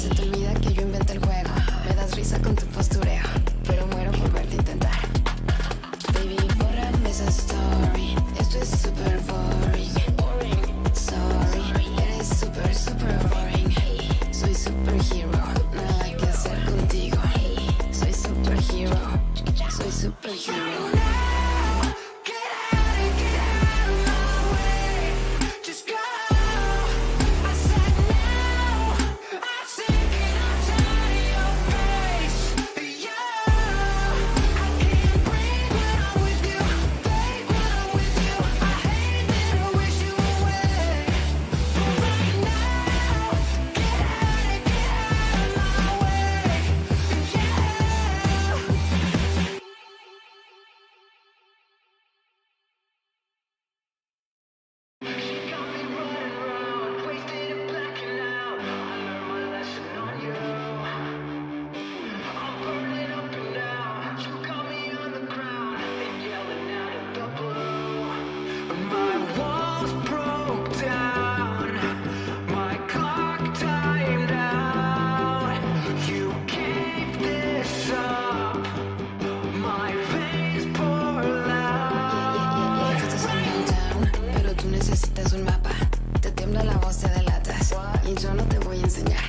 Se te olvida que yo inventé el juego. Me das risa con tu postureo, pero muero por verte intentar. Baby, bórrame esa story. Esto es super boring. Sorry, eres super, super boring. Soy superhero, nada que hacer contigo. Soy superhero, soy superhero. Necesitas un mapa, te tiembla la voz, te delatas. Y yo no te voy a enseñar.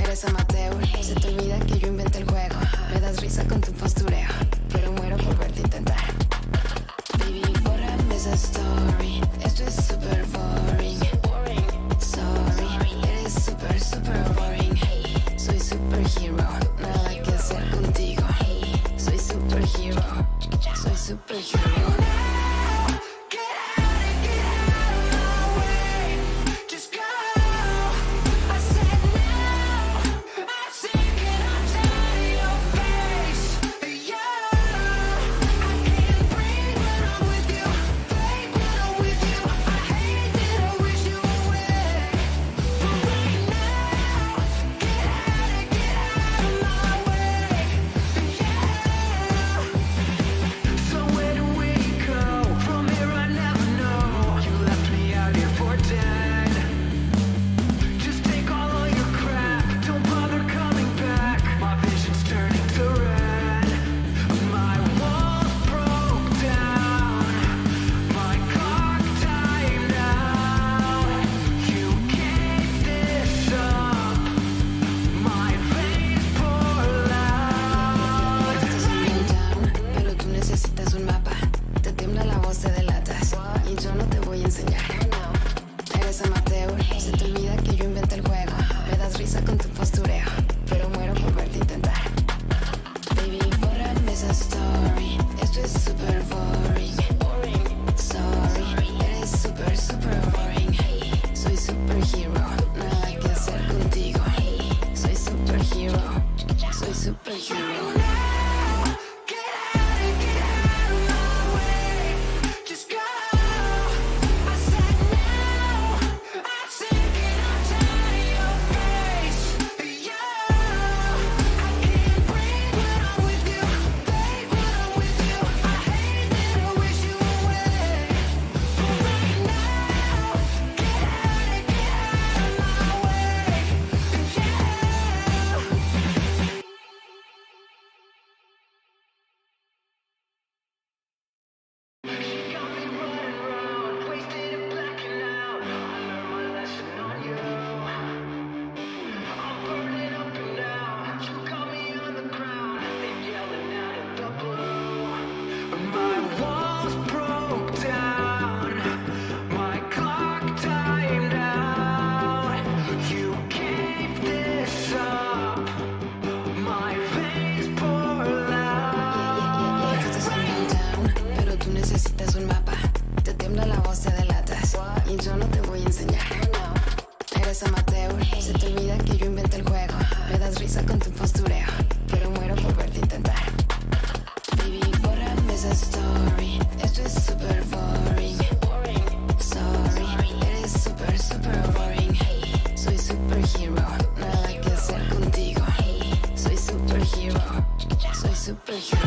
Eres amateur, se te olvida que yo inventé el juego. Me das risa con tu postureo, pero muero por verte intentar. Baby, bórrame esa story. Esto es super boring. Sorry, eres super, super boring. Soy superhero, nada que hacer contigo. Soy superhero, soy superhero.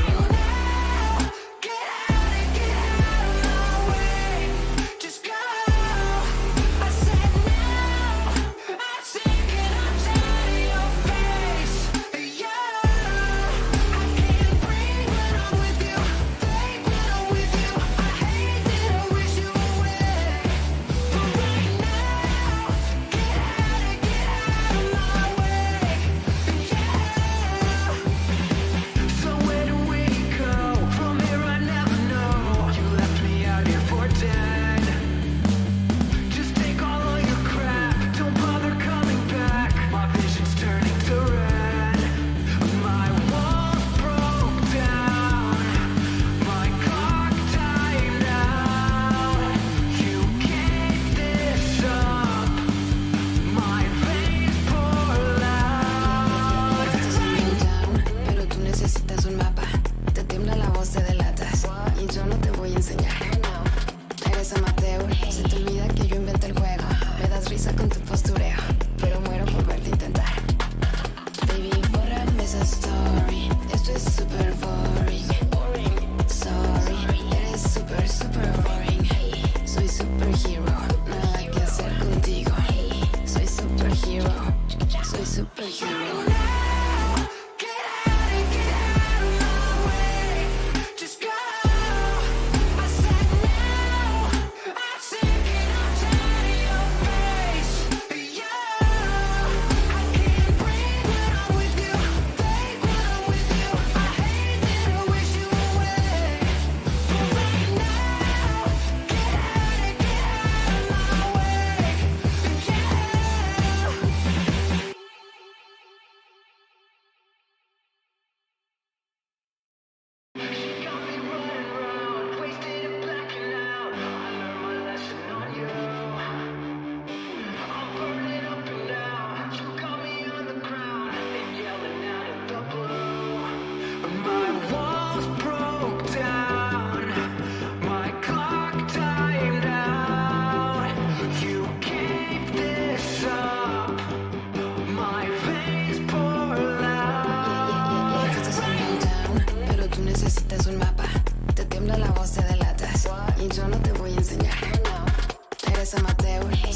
amateur.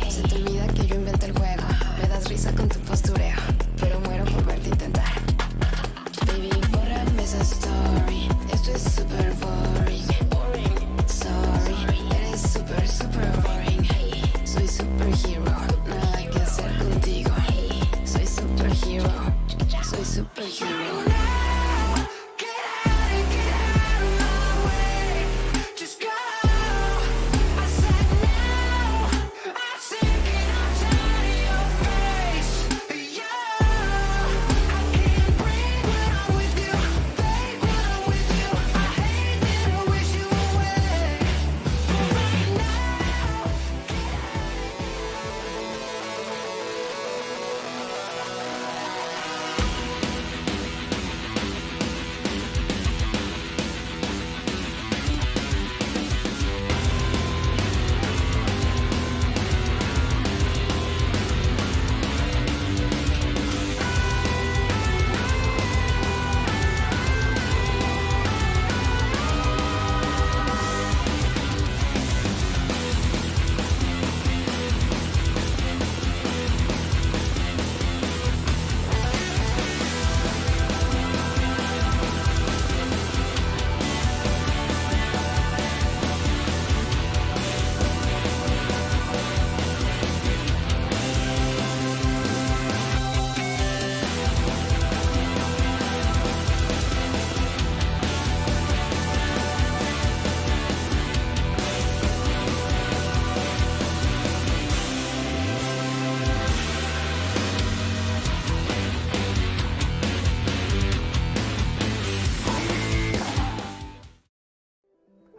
Se te olvida que yo inventé el juego. Me das risa con tu postureo, pero muero por verte intentar. Baby, bórrame esa story. Esto es super boring. Sorry, eres super, super boring. Soy superhero, nada que hacer contigo. Soy superhero, soy superhero.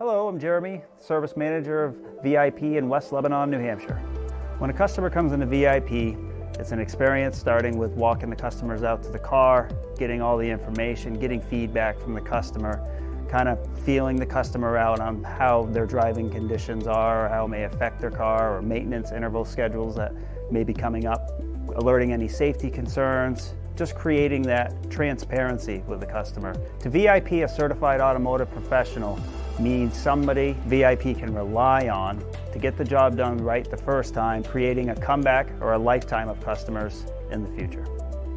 Hello, I'm Jeremy, Service Manager of VIP in West Lebanon, New Hampshire. When a customer comes into VIP, it's an experience starting with walking the customers out to the car, getting all the information, getting feedback from the customer, kind of feeling the customer out on how their driving conditions are, how it may affect their car, or maintenance interval schedules that may be coming up, alerting any safety concerns, just creating that transparency with the customer. To VIP, a certified automotive professional means somebody VIP can rely on to get the job done right the first time, creating a comeback or a lifetime of customers in the future.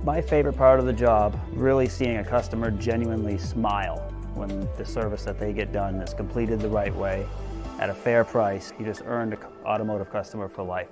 My favorite part of the job, really seeing a customer genuinely smile when the service that they get done is completed the right way at a fair price. You just earned an automotive customer for life.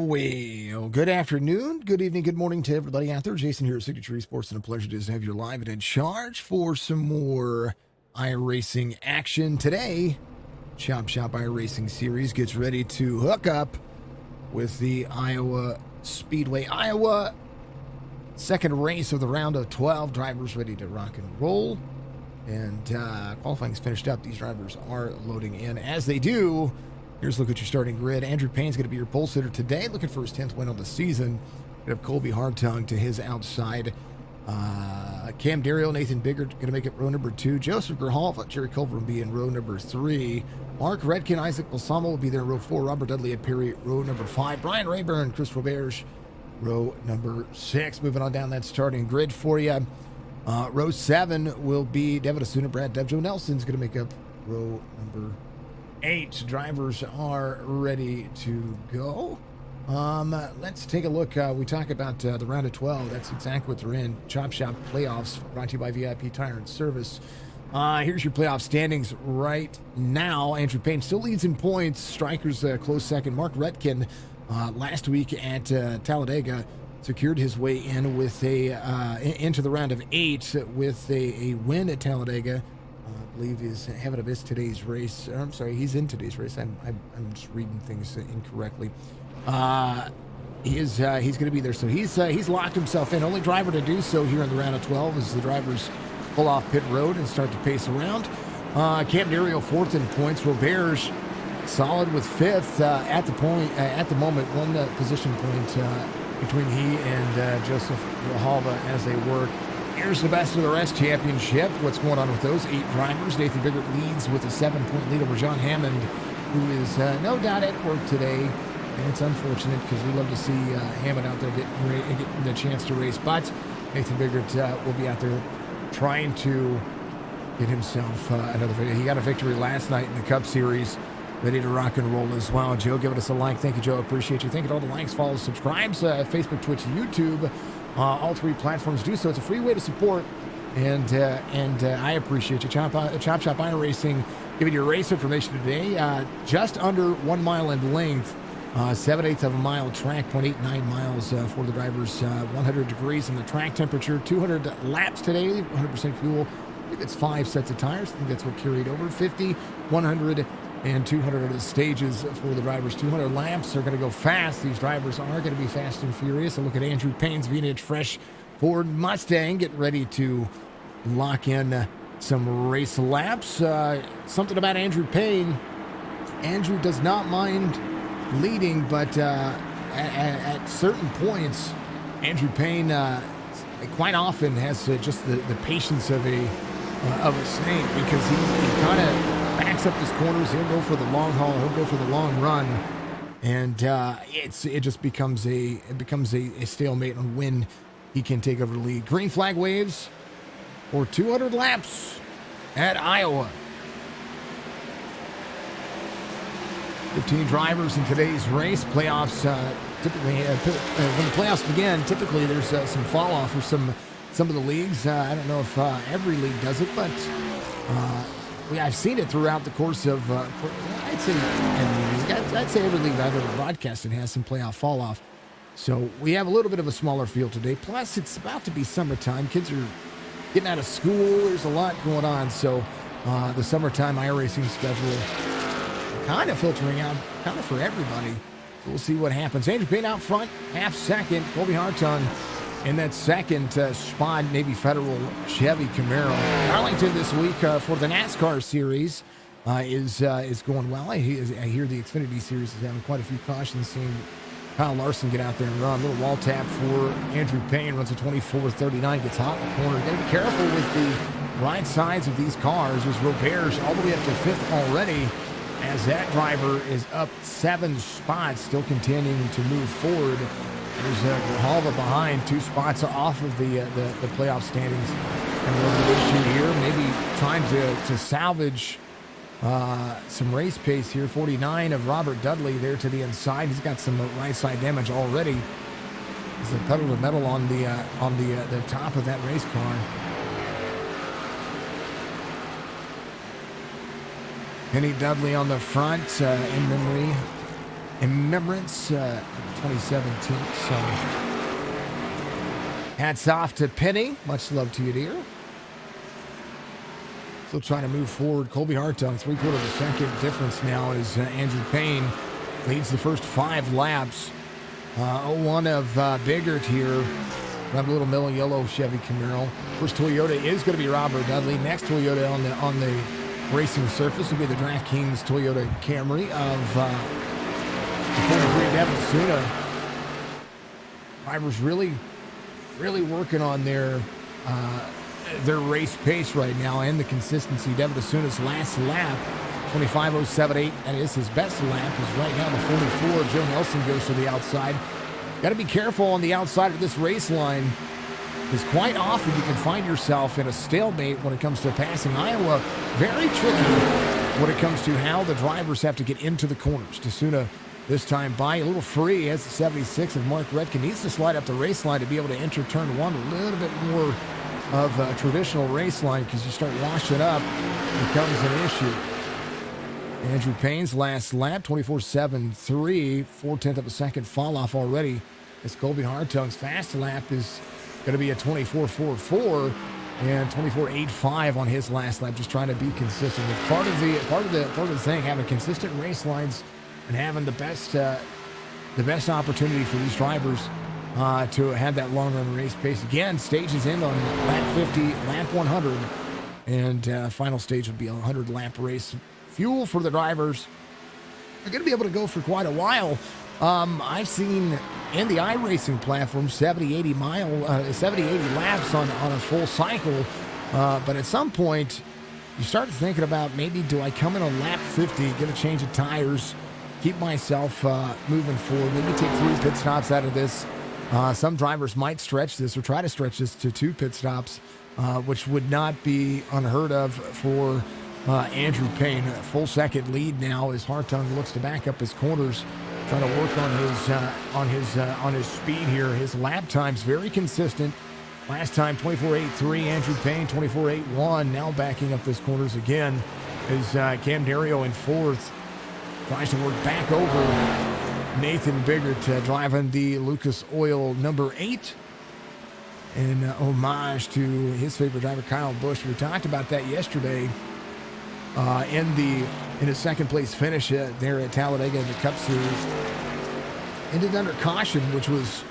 Well, good afternoon, good evening, good morning to everybody out there. Jason here at Signature Esports, and a pleasure to have you live and in charge for some more iRacing action. Today, Chop Shop iRacing Series gets ready to hook up with the Iowa Speedway. Iowa, second race of the round of 12. Drivers ready to rock and roll. And qualifying's finished up. These drivers are loading in. As they do, here's a look at your starting grid. Andrew Payne's going to be your pole sitter today, looking for his 10th win of the season. We have Colby Hartung to his outside. Cam Dario, Nathan Biggert going to make it row number 2. Joseph Grijalva, Jerry Culver will be in row number 3. Mark Redkin, Isaac Balsamo will be there in row 4. Robert Dudley at Perry, row number 5. Brian Rayburn, Chris Roberge, row number 6. Moving on down that starting grid for you. Row 7 will be Devin Asuna, Brad Devjo Nelson's going to make up row number 8. Drivers are ready to go. Let's take a look. We talk about the round of 12. That's exactly what they're in. Chop Shop playoffs brought to you by VIP Tire and Service. Here's your playoff standings right now. Andrew Payne still leads in points. Strikers close second. Mark Redkin last week at Talladega secured his way in with into the round of 8 with a win at Talladega. I believe he's having a miss today's race. I'm sorry, he's in today's race. I'm just reading things incorrectly. He's going to be there, so he's locked himself in. Only driver to do so here in the round of 12 as the drivers pull off pit road and start to pace around. Cam Dario 4th in points. Roberge solid with 5th at the moment. One position point between he and Joseph Grijalva as they work. Here's the best of the rest championship. What's going on with those 8 drivers? Nathan Biggert leads with a 7-point lead over John Hammond, who is no doubt at work today. And it's unfortunate because we love to see Hammond out there getting the chance to race. But Nathan Biggert will be out there trying to get himself another victory. He got a victory last night in the Cup Series. Ready to rock and roll as well. Joe, giving us a like. Thank you, Joe. Appreciate you. Thank you to all the likes, follows, subscribes, Facebook, Twitch, YouTube. All 3 platforms do so. It's a free way to support, and I appreciate you. Chop Shop iRacing giving you race information today. Just under 1 mile in length, 7/8 of a mile track, 0.89 miles for the drivers. 100 degrees in the track temperature. 200 laps today. 100% fuel. I think it's 5 sets of tires. I think that's what carried over. 50, 100. And 200 of the stages for the drivers. 200 laps are going to go fast. These drivers are going to be fast and furious. A look at Andrew Payne's vintage fresh Ford Mustang. Get ready to lock in some race laps. Something about Andrew Payne. Andrew does not mind leading, but at certain points, Andrew Payne quite often has just the patience of a saint, because he kind of backs up his corners. He'll go for the long haul. He'll go for the long run, and it just becomes a stalemate on when he can take over the lead. Green flag waves for 200 laps at Iowa. 15 drivers in today's race. Playoffs typically when the playoffs begin, typically there's some fall off for some of the leagues. I don't know if every league does it, but I've seen it throughout the course of, I'd say every league I've ever broadcasted has some playoff fall off. So we have a little bit of a smaller field today. Plus, it's about to be summertime. Kids are getting out of school. There's a lot going on. So the summertime iRacing schedule kind of filtering out kind of for everybody. So we'll see what happens. Andrew Payne out front, half second. Colby Hartung in that second spot, Navy Federal Chevy Camaro. Arlington this week for the NASCAR series is going well. I hear the Xfinity series is having quite a few cautions. Seeing Kyle Larson get out there and run. A little wall tap for Andrew Payne. Runs a 24.39. Gets hot in the corner. Got to be careful with the right sides of these cars. There's Roberge all the way up to 5th already, as that driver is up 7 spots, still continuing to move forward. There's Grijalva behind, 2 spots off of the playoff standings. And a little bit issue here, maybe trying to salvage some race pace here. 49 of Robert Dudley there to the inside. He's got some right side damage already. There's a pedal to metal on the top of that race car. Penny Dudley on the front in memory Remembrance 2017. So hats off to Penny. Much love to you, dear. Still trying to move forward. Colby Hartung, 3/4 of a second difference now as Andrew Payne leads the first 5 laps. One of Biggert here. Got a little middle yellow Chevy Camaro. First Toyota is going to be Robert Dudley. Next Toyota on the racing surface will be the DraftKings Toyota Camry of the 43 Devasuna. Drivers really working on their race pace right now and the consistency. Devasuna's last lap, 25:07.8. That is his best lap. Is right now the 44. Joe Nelson goes to the outside. Got to be careful on the outside of this race line, because quite often you can find yourself in a stalemate when it comes to passing. Iowa, very tricky when it comes to how the drivers have to get into the corners. Dasuna this time by a little free as the 76 of Mark Redkin needs to slide up the race line to be able to enter turn 1 a little bit more of a traditional race line, because you start washing up, it becomes an issue. Andrew Payne's last lap, 24:07.3, 4/10 of a second fall off already. As Colby Hartung's fast lap is going to be a 24:44 and 24:85 on his last lap. Just trying to be consistent. It's part of the thing, having consistent race lines and having the best opportunity for these drivers to have that long run race pace. Again, stages end on lap 50, lap 100, and final stage would be a 100 lap race. Fuel for the drivers. They're going to be able to go for quite a while. I've seen in the iRacing platform 70, 80 laps on a full cycle. But at some point, you start thinking about, maybe do I come in on lap 50, get a change of tires, keep myself moving forward, maybe take 3 pit stops out of this. Some drivers might stretch this or try to stretch this to 2 pit stops, which would not be unheard of for Andrew Payne. A full second lead now as Hartung looks to back up his corners, trying to work on his speed here. His lap time's very consistent. Last time 24:8.3, Andrew Payne 24:8.1. Now backing up his corners again is Cam Dario in 4th. Tries to work back over Nathan Biggert, driving the Lucas Oil number 8. In homage to his favorite driver, Kyle Busch. We talked about that yesterday in his second place finish there at Talladega in the Cup Series. Ended under caution, which was,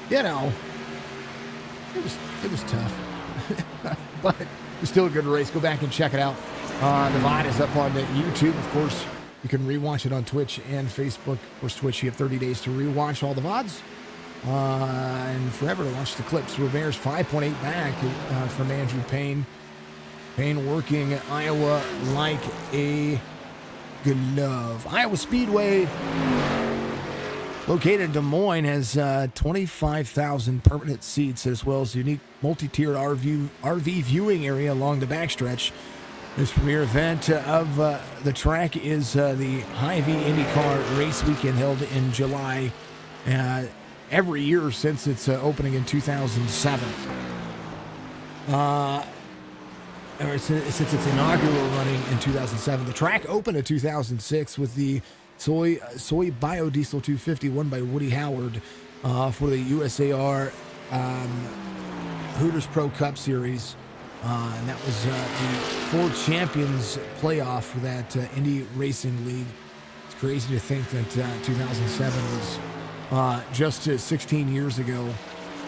it was tough. But it was still a good race. Go back and check it out. The VOD is up on YouTube. Of course, you can rewatch it on Twitch and Facebook. Of course, Twitch, you have 30 days to rewatch all the VODs. And forever to watch the clips. Robert's 5.8 back from Andrew Payne. Payne working Iowa like a glove. Iowa Speedway, located in Des Moines, has 25,000 permanent seats, as well as a unique multi-tiered RV viewing area along the backstretch. This premier event of the track is the Hy-Vee IndyCar race weekend held in July every year since its opening in 2007. Or since its inaugural running in 2007. The track opened in 2006 with the soy biodiesel 250 won by Woody Howard for the USAR Hooters Pro Cup Series. And that was the Ford Champions playoff for that Indy Racing League. It's crazy to think that 2007 was just 16 years ago.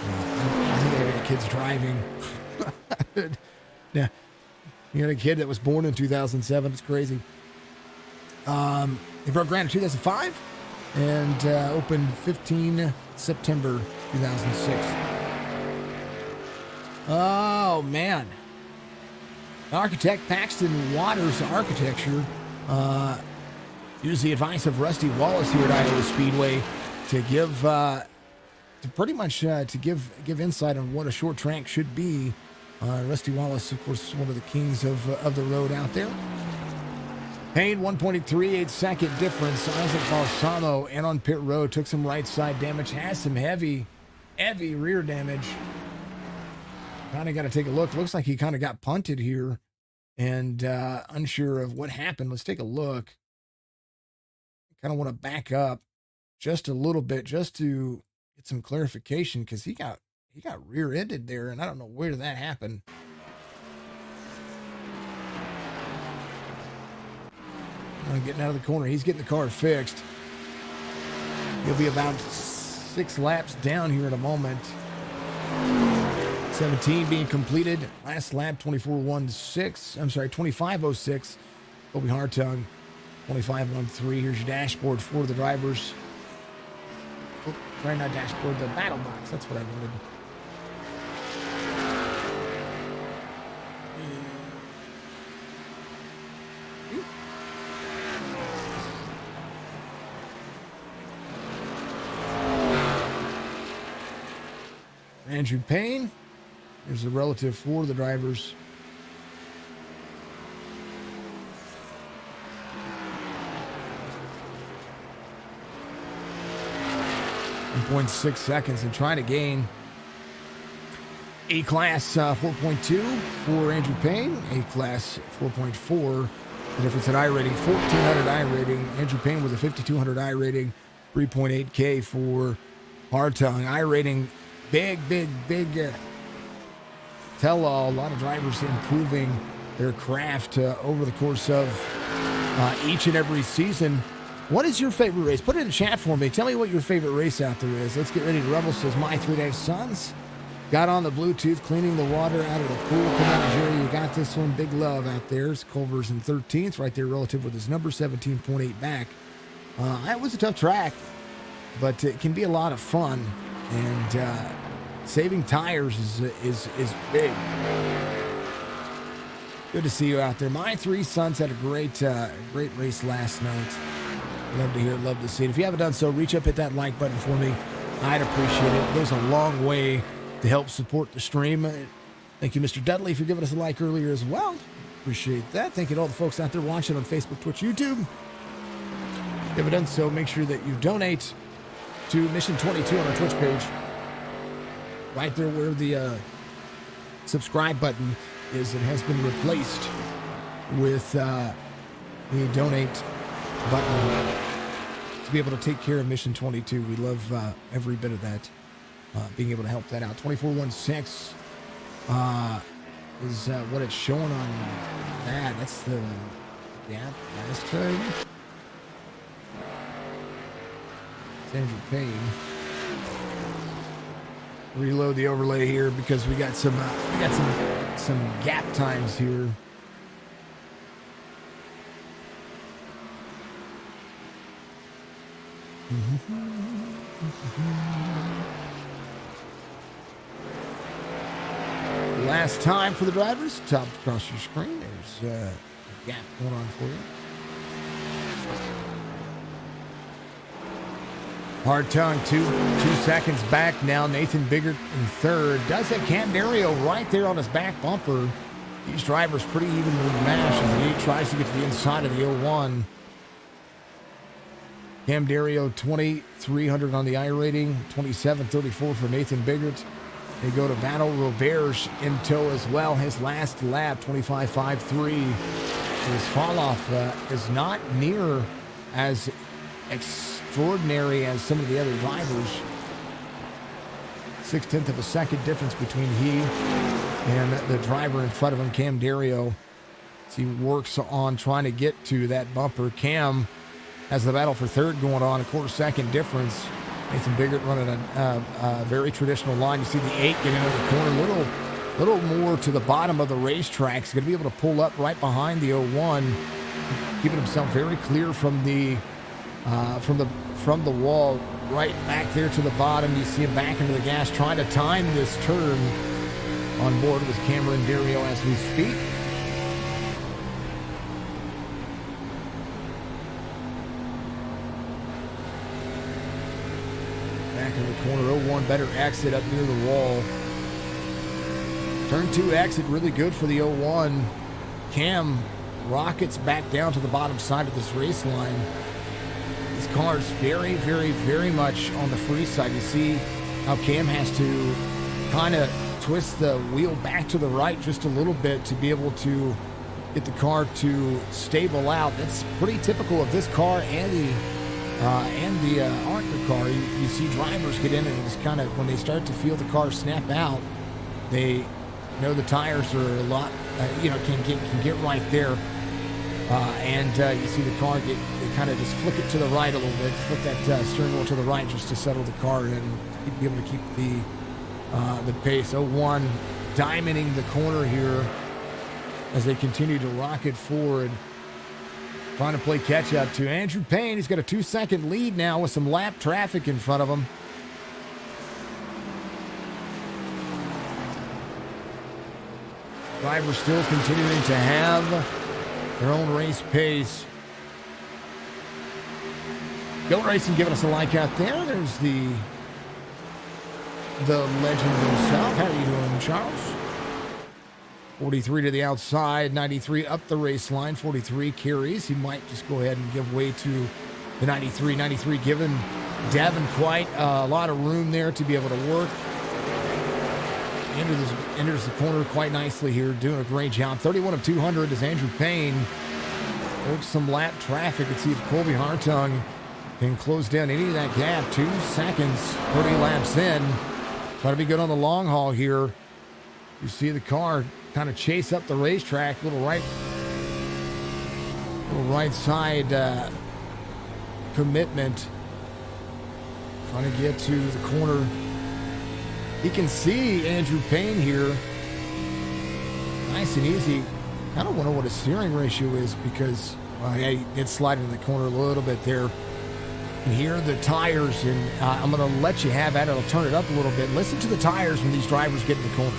I think I got kids driving. Yeah. You got a kid that was born in 2007. It's crazy. They broke ground in 2005 and opened 15 September 2006. Oh, man. Architect Paxton Waters Architecture used the advice of Rusty Wallace here at Iowa Speedway to give insight on what a short track should be. Rusty Wallace, of course, one of the kings of the road out there. Payne, 1.38 second difference. Isaac Balsamo and on pit road took some right side damage, has some heavy rear damage. Kind of got to take a look. Looks like he kind of got punted here and unsure of what happened. Let's take a look. kind of want to back up just a little bit just to get some clarification because he got rear-ended there, and I don't know where that happened. Getting out of the corner. He's getting the car fixed. He'll be about 6 laps down here in a moment. 17 being completed. Last lap, 25:06. Bobby Hartung, 25:13. Here's your dashboard for the drivers. Oh, sorry, not dashboard, the battle box. That's what I wanted. Andrew Payne. There's the relative for the drivers. .6 seconds and trying to gain A-Class 4.2 for Andrew Payne. A-Class 4.4. The difference in I rating, 1,400 I rating. Andrew Payne with a 5,200 I rating. 3.8K for Hartung. I rating, big tell-all. A lot of drivers improving their craft over the course of each and every season. What is your favorite race? Put it in the chat for me. Tell me what your favorite race out there is. Let's get ready to rumble, says My 3-Day Sons. Got on the Bluetooth, cleaning the water out of the pool. Come on, Jerry, you got this one. Big love out there. It's Culver's in 13th, right there relative with his number, 17.8 back. It was a tough track, but it can be a lot of fun. And saving tires is big. Good to see you out there. My 3 Sons had a great race last night. Love to hear it, love to see it. If you haven't done so, reach up, hit that like button for me. I'd appreciate it. It goes a long way to help support the stream. Thank you, Mr. Dudley, for giving us a like earlier as well. Appreciate that. Thank you to all the folks out there watching on Facebook, Twitch, YouTube. If you haven't done so, make sure that you donate to Mission 22 on our Twitch page. Right there where the subscribe button is, it has been replaced with the donate button to be able to take care of Mission 22. We love every bit of that, being able to help that out. 24:16 is what it's showing on that. That's the gap last time. It's Andrew Payne. Reload the overlay here because we got some gap times here. Last time for the drivers, top across your screen. There's a gap going on for you. Hartung, two seconds back now. Nathan Biggert in third. Does it Candario right there on his back bumper. These drivers pretty evenly matched as the 8 tries to get to the inside of the 01. Cam Dario, 2,300 on the I rating, 27.34 for Nathan Biggert. They go to battle. Robert's in tow as well. His last lap, 25.53. His fall off is not near as extraordinary as some of the other drivers. 0.6 of a second difference between he and the driver in front of him, Cam Dario. As he works on trying to get to that bumper. Cam has the battle for third going on, a 1/4 second difference. Nathan Biggert running a very traditional line. You see the 8 getting into the corner, little more to the bottom of the racetrack. He's going to be able to pull up right behind the 01, keeping himself very clear from the wall, right back there to the bottom. You see him back into the gas, trying to time this turn. On board with Cameron Dario as we speak. Back in the corner, 01 better exit up near the wall. Turn 2 exit really good for the 01. Cam rockets back down to the bottom side of this race line. This car is very, very, very much on the free side. You see how Cam has to kind of twist the wheel back to the right just a little bit to be able to get the car to stable out. That's pretty typical of this car and the and the ARCA car, you see drivers get in and it's kind of, when they start to feel the car snap out, they know the tires are a lot, can get right there. And you see the car they kind of just flick it to the right a little bit, flick that steering wheel to the right just to settle the car and be able to keep the pace. 01 diamonding the corner here as they continue to rocket forward, trying to play catch up to Andrew Payne. He's got a 2-second lead now with some lap traffic in front of him. Drivers still continuing to have their own race pace. Go Racing giving us a like out there. There's the legend himself. How are you doing, Charles? 43 to the outside, 93 up the race line, 43 carries. He might just go ahead and give way to the 93. 93 giving Devin quite a lot of room there to be able to work. Enters the corner quite nicely here, doing a great job. 31 of 200 as Andrew Payne works some lap traffic. Let's see if Colby Hartung can close down any of that gap. 2 seconds, 30 laps in. Try to be good on the long haul here. You see the car kind of chase up the racetrack, little right side commitment. Trying to get to the corner. You can see Andrew Payne here. Nice and easy. I don't wonder what his steering ratio is because he did slide in the corner a little bit there. And here are the tires, and I'm going to let you have that. I'll turn it up a little bit. Listen to the tires when these drivers get in the corner.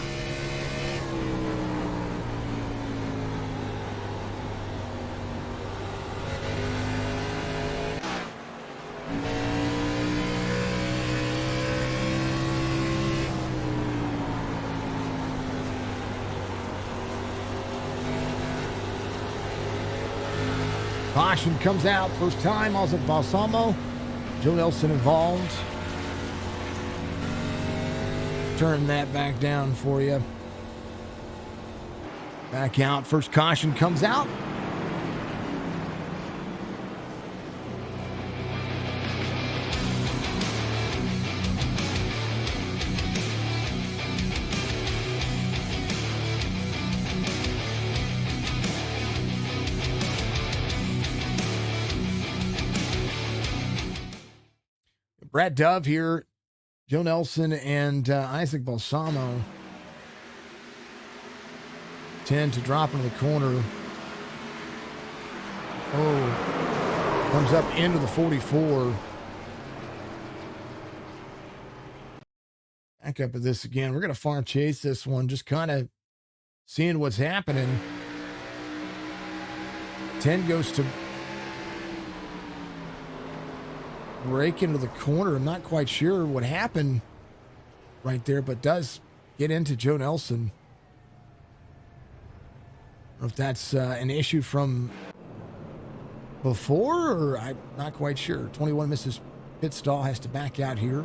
Caution comes out. First time, Isaac Balsamo. Joe Nelson involved. Turn that back down for you. Back out. First caution comes out. Brad Dove here, Joe Nelson, and Isaac Balsamo tend to drop into the corner. Oh, comes up into the 44. Back up at this again. We're going to farm chase this one, just kind of seeing what's happening. 10 goes to break into the corner. I'm not quite sure what happened right there, but does get into Joe Nelson. I don't know if that's an issue from before, or I'm not quite sure. 21 misses pit stall, has to back out here.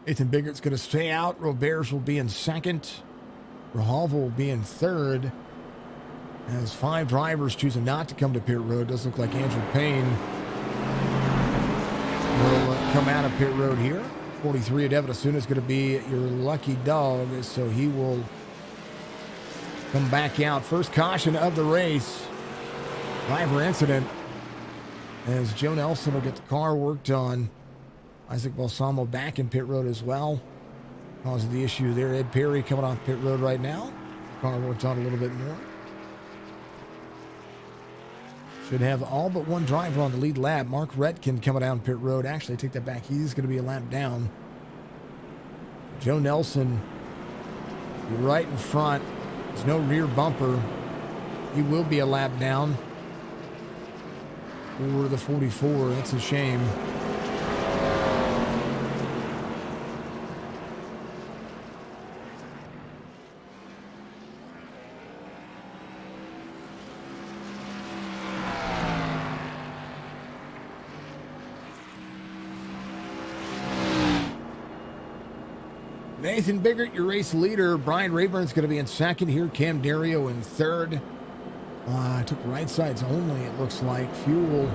Ethan Biggert's going to stay out. Roberts will be in second. Rahal will be in third. As 5 drivers choosing not to come to pit road. Doesn't look like Andrew Payne will come out of pit road here. 43 of Devin Asuna is going to be your lucky dog, so he will come back out. First caution of the race. Driver incident as Joe Nelson will get the car worked on. Isaac Balsamo back in pit road as well. Cause of the issue there. Ed Perry coming off pit road right now. Car worked on a little bit more. Should have all but one driver on the lead lap. Mark Retkin coming down pit road. Actually, I take that back. He's going to be a lap down. Joe Nelson, you're right in front. There's no rear bumper. He will be a lap down for the 44. That's a shame. Nathan Biggert, your race leader. Brian Rayburn's going to be in second here. Cam Dario in third. Took right sides only, it looks like. Fuel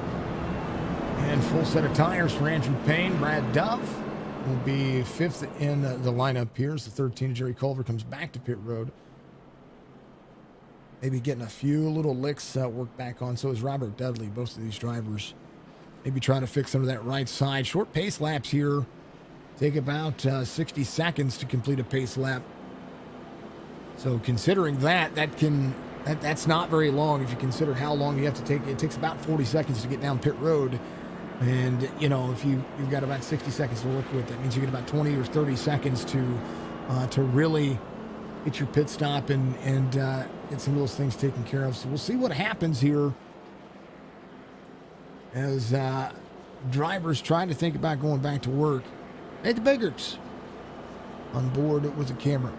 And full set of tires for Andrew Payne. Brad Dove will be fifth in the lineup here as the 13 Jerry Culver comes back to pit road. Maybe getting a few little licks worked back on. So is Robert Dudley. Both of these drivers maybe trying to fix some of that right side. Short pace laps here. Take about 60 seconds to complete a pace lap. So considering that's not very long if you consider how long you have to take. It takes about 40 seconds to get down pit road. And, you know, if you've got about 60 seconds to work with, that means you get about 20 or 30 seconds to really get your pit stop and get some of those things taken care of. So we'll see what happens here as drivers trying to think about going back to work. Nathan Biggerts on board with the camera.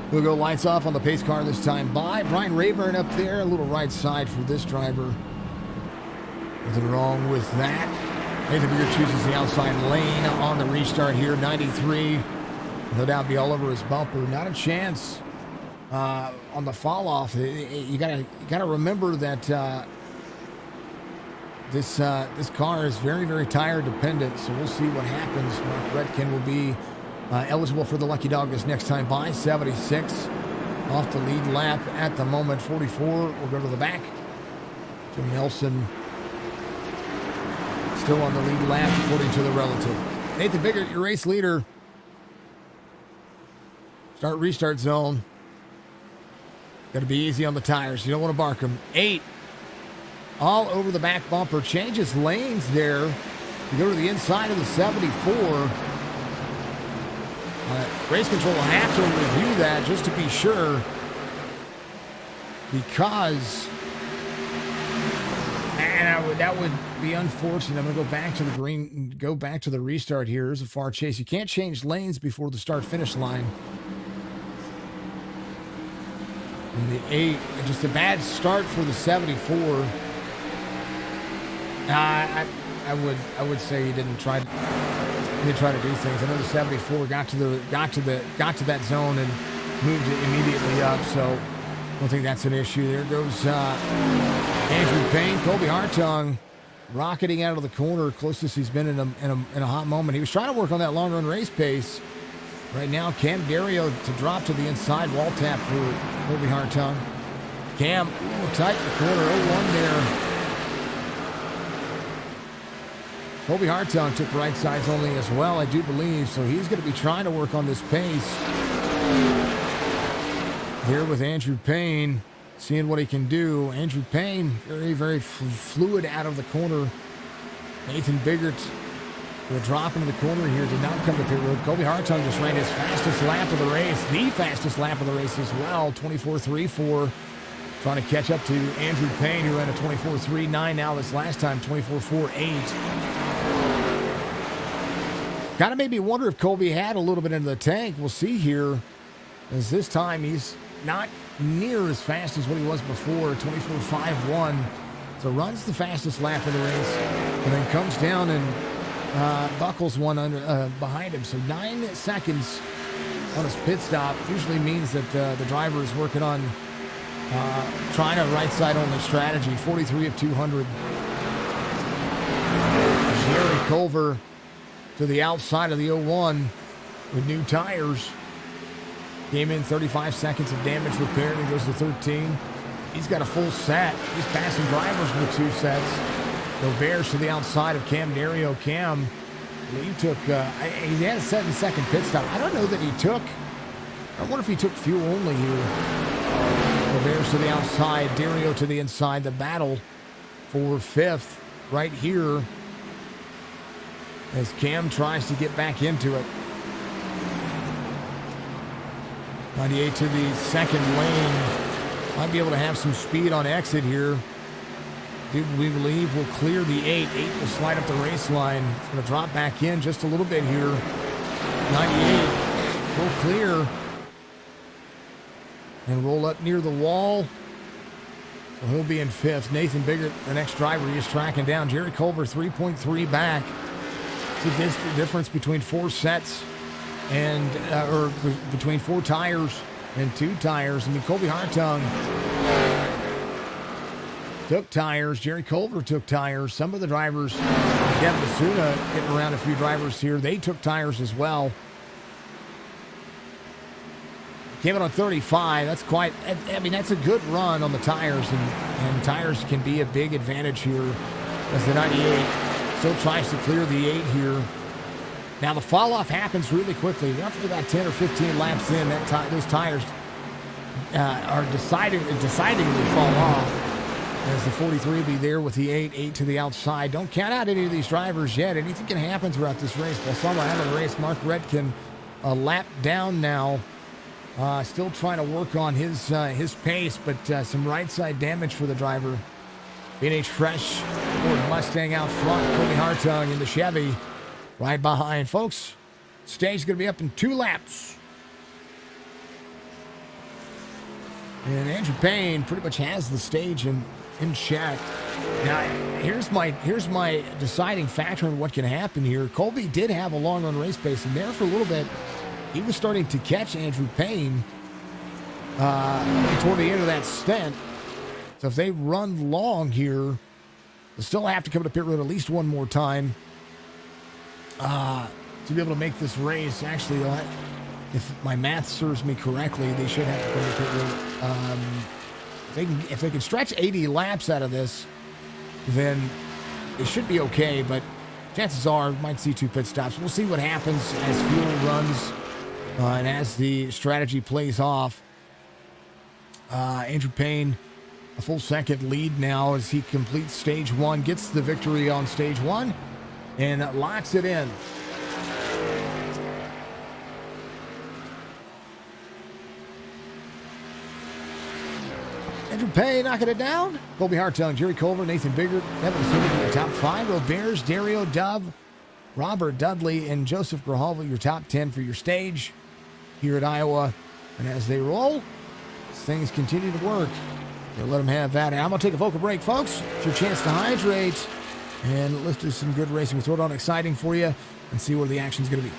We'll go lights off on the pace car this time by Brian Rayburn up there. A little right side for this driver. Nothing wrong with that. Nathan Beard chooses the outside lane on the restart here. 93. No doubt be all over his bumper. Not a chance on the fall off. You gotta remember that this car is very, very tire dependent. So we'll see what happens. Mark Redkin will be eligible for the Lucky Dog this next time by 76 off the lead lap at the moment. 44 will go to the back. Jim Nelson still on the lead lap according to the relative. Nathan Biggert, your race leader. Restart zone. Got to be easy on the tires. You don't want to bark them. 8 all over the back bumper. Changes lanes there. You go to the inside of the 74. Race control will have to review that just to be sure, because that would be unfortunate. I'm going to go back to the restart here. Here's a far chase. You can't change lanes before the start-finish line. And the 8, just a bad start for the 74. I would say he didn't try to do things. I know the 74 got to that zone and moved it immediately up, so I don't think that's an issue. There goes Andrew Payne. Colby Hartung rocketing out of the corner, closest he's been in a hot moment. He was trying to work on that long run race pace. Right now, Cam Dario to drop to the inside, wall tap for Colby Hartung. Cam tight in the corner, 0-1 there. Colby Hartung took right sides only as well, I do believe, so he's going to be trying to work on this pace. Here with Andrew Payne, seeing what he can do. Andrew Payne, very, very fluid out of the corner. Nathan Biggert will drop into the corner here, did not come to pit road. Colby Hartung just ran his fastest lap of the race, the fastest lap of the race as well, 24.34. Trying to catch up to Andrew Payne, who ran a 24.39 now this last time, 24.48. Kind of made me wonder if Colby had a little bit into the tank. We'll see here, as this time he's not near as fast as what he was before, 24.51. So runs the fastest lap of the race, and then comes down and buckles one under behind him. So 9 seconds on his pit stop usually means that the driver is working on trying a right side only strategy. 43 of 200. Jerry Culver to the outside of the 01 with new tires. Came in 35 seconds of damage repair, and he goes to 13. He's got a full set. He's passing drivers with 2 sets. Roberts to the outside of Cam Dario. Cam, he took, he had a 7-second pit stop. I don't know that he took, I wonder if he took fuel only here. Roberts to the outside, Dario to the inside. The battle for 5th right here as Cam tries to get back into it. 98 to the second lane. Might be able to have some speed on exit here. We believe will clear the 8. 8 will slide up the race line. It's going to drop back in just a little bit here. 98 will clear and roll up near the wall. So he'll be in 5th. Nathan Biggert, the next driver, he is tracking down. Jerry Culver, 3.3 back. It's a difference between 4 sets and, or between 4 tires and 2 tires. I mean, Colby Hartung took tires. Jerry Culver took tires. Some of the drivers, Kevin Basuna getting around a few drivers here, they took tires as well. Came in on 35. That's quite, I mean, that's a good run on the tires, and tires can be a big advantage here as the 98 still tries to clear the 8 here. Now, the fall off happens really quickly. After about 10 or 15 laps in, those tires are decidingly fall off. As the 43 will be there with the 8 to the outside. Don't count out any of these drivers yet. Anything can happen throughout this race. Balsamo out of the race. Mark Redkin a lap down now. Still trying to work on his pace, but some right side damage for the driver. B&H Fresh, Ford Mustang out front. Colby Hartung in the Chevy right behind. Folks, stage is going to be up in 2 laps. And Andrew Payne pretty much has the stage in check. Now, here's my deciding factor in what can happen here. Colby did have a long run race pace, and there for a little bit, he was starting to catch Andrew Payne toward the end of that stint. So if they run long here, they'll still have to come to pit road at least one more time to be able to make this race. Actually, if my math serves me correctly, they should have to come to pit road. If they can stretch 80 laps out of this, then it should be okay. But chances are, we might see 2 pit stops. We'll see what happens as fuel runs and as the strategy plays off. Andrew Payne, a full second lead now as he completes stage 1, gets the victory on stage 1, and locks it in. Andrew Payne knocking it down. Colby Hartung, Jerry Culver, Nathan Biggert, Evan Xfinity, your top 5. Roberts, Dario Dove, Robert Dudley, and Joseph Grijalva, your top 10 for your stage here at Iowa. And as they roll, things continue to work. They'll let them have that. And I'm going to take a vocal break, folks. It's your chance to hydrate. And let's do some good racing. We'll throw it on exciting for you and see where the action's going to be.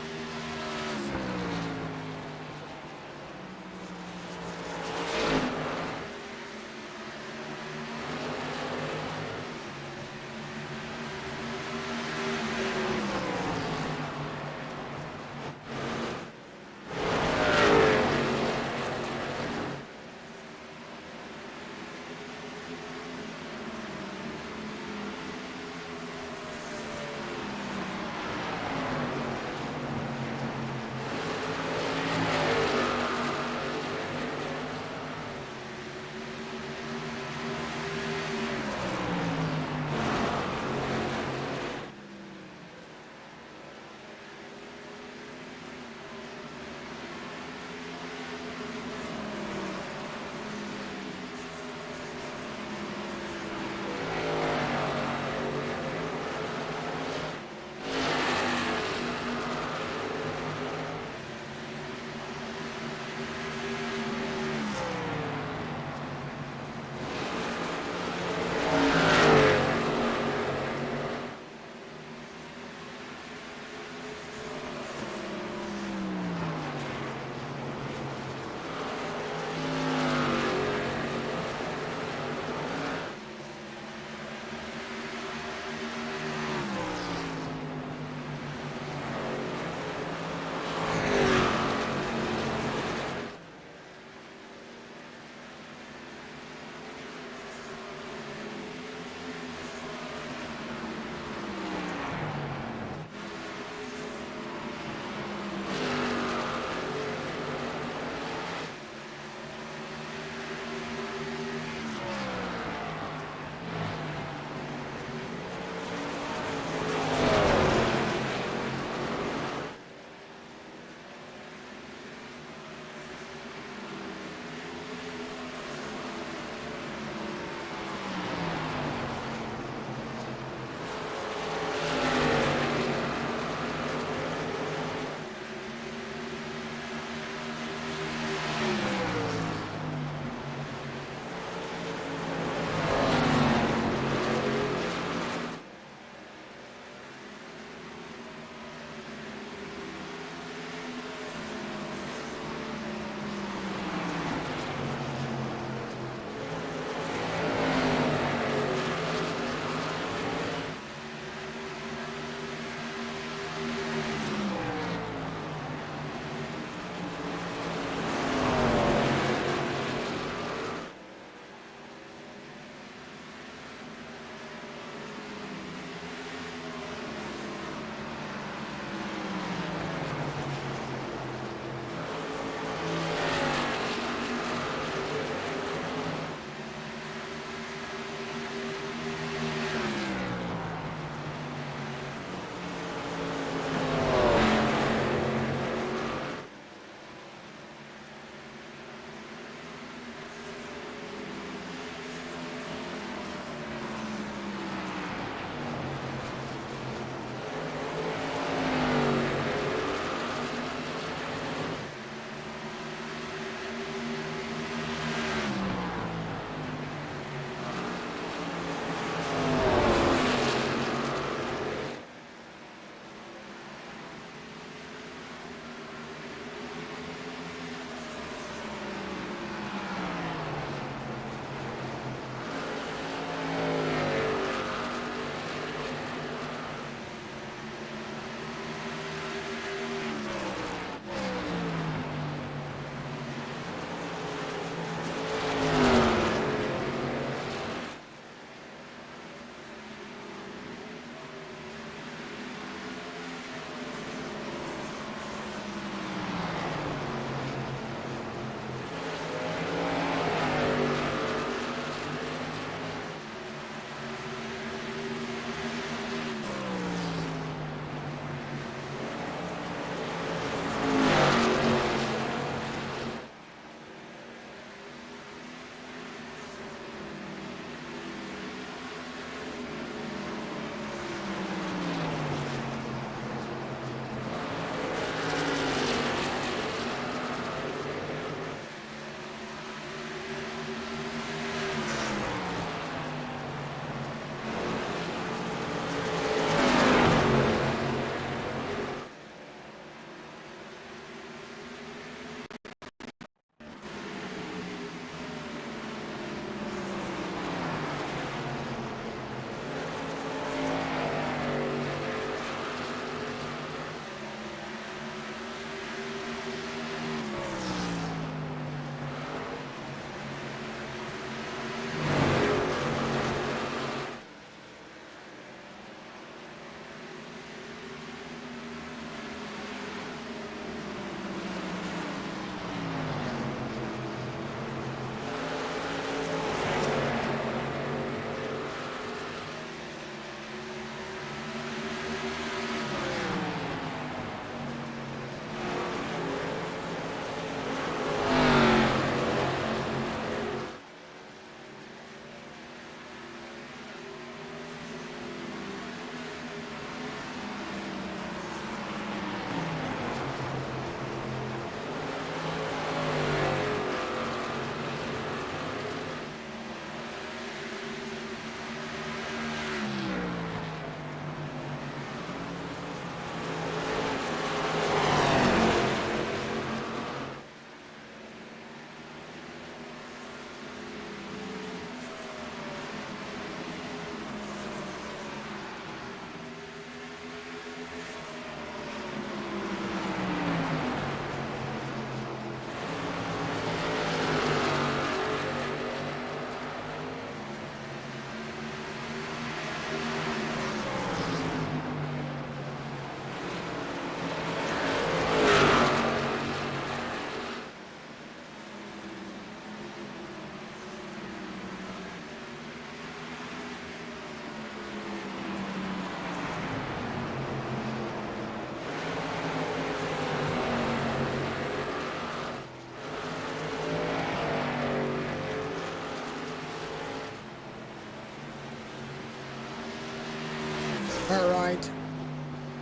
All right.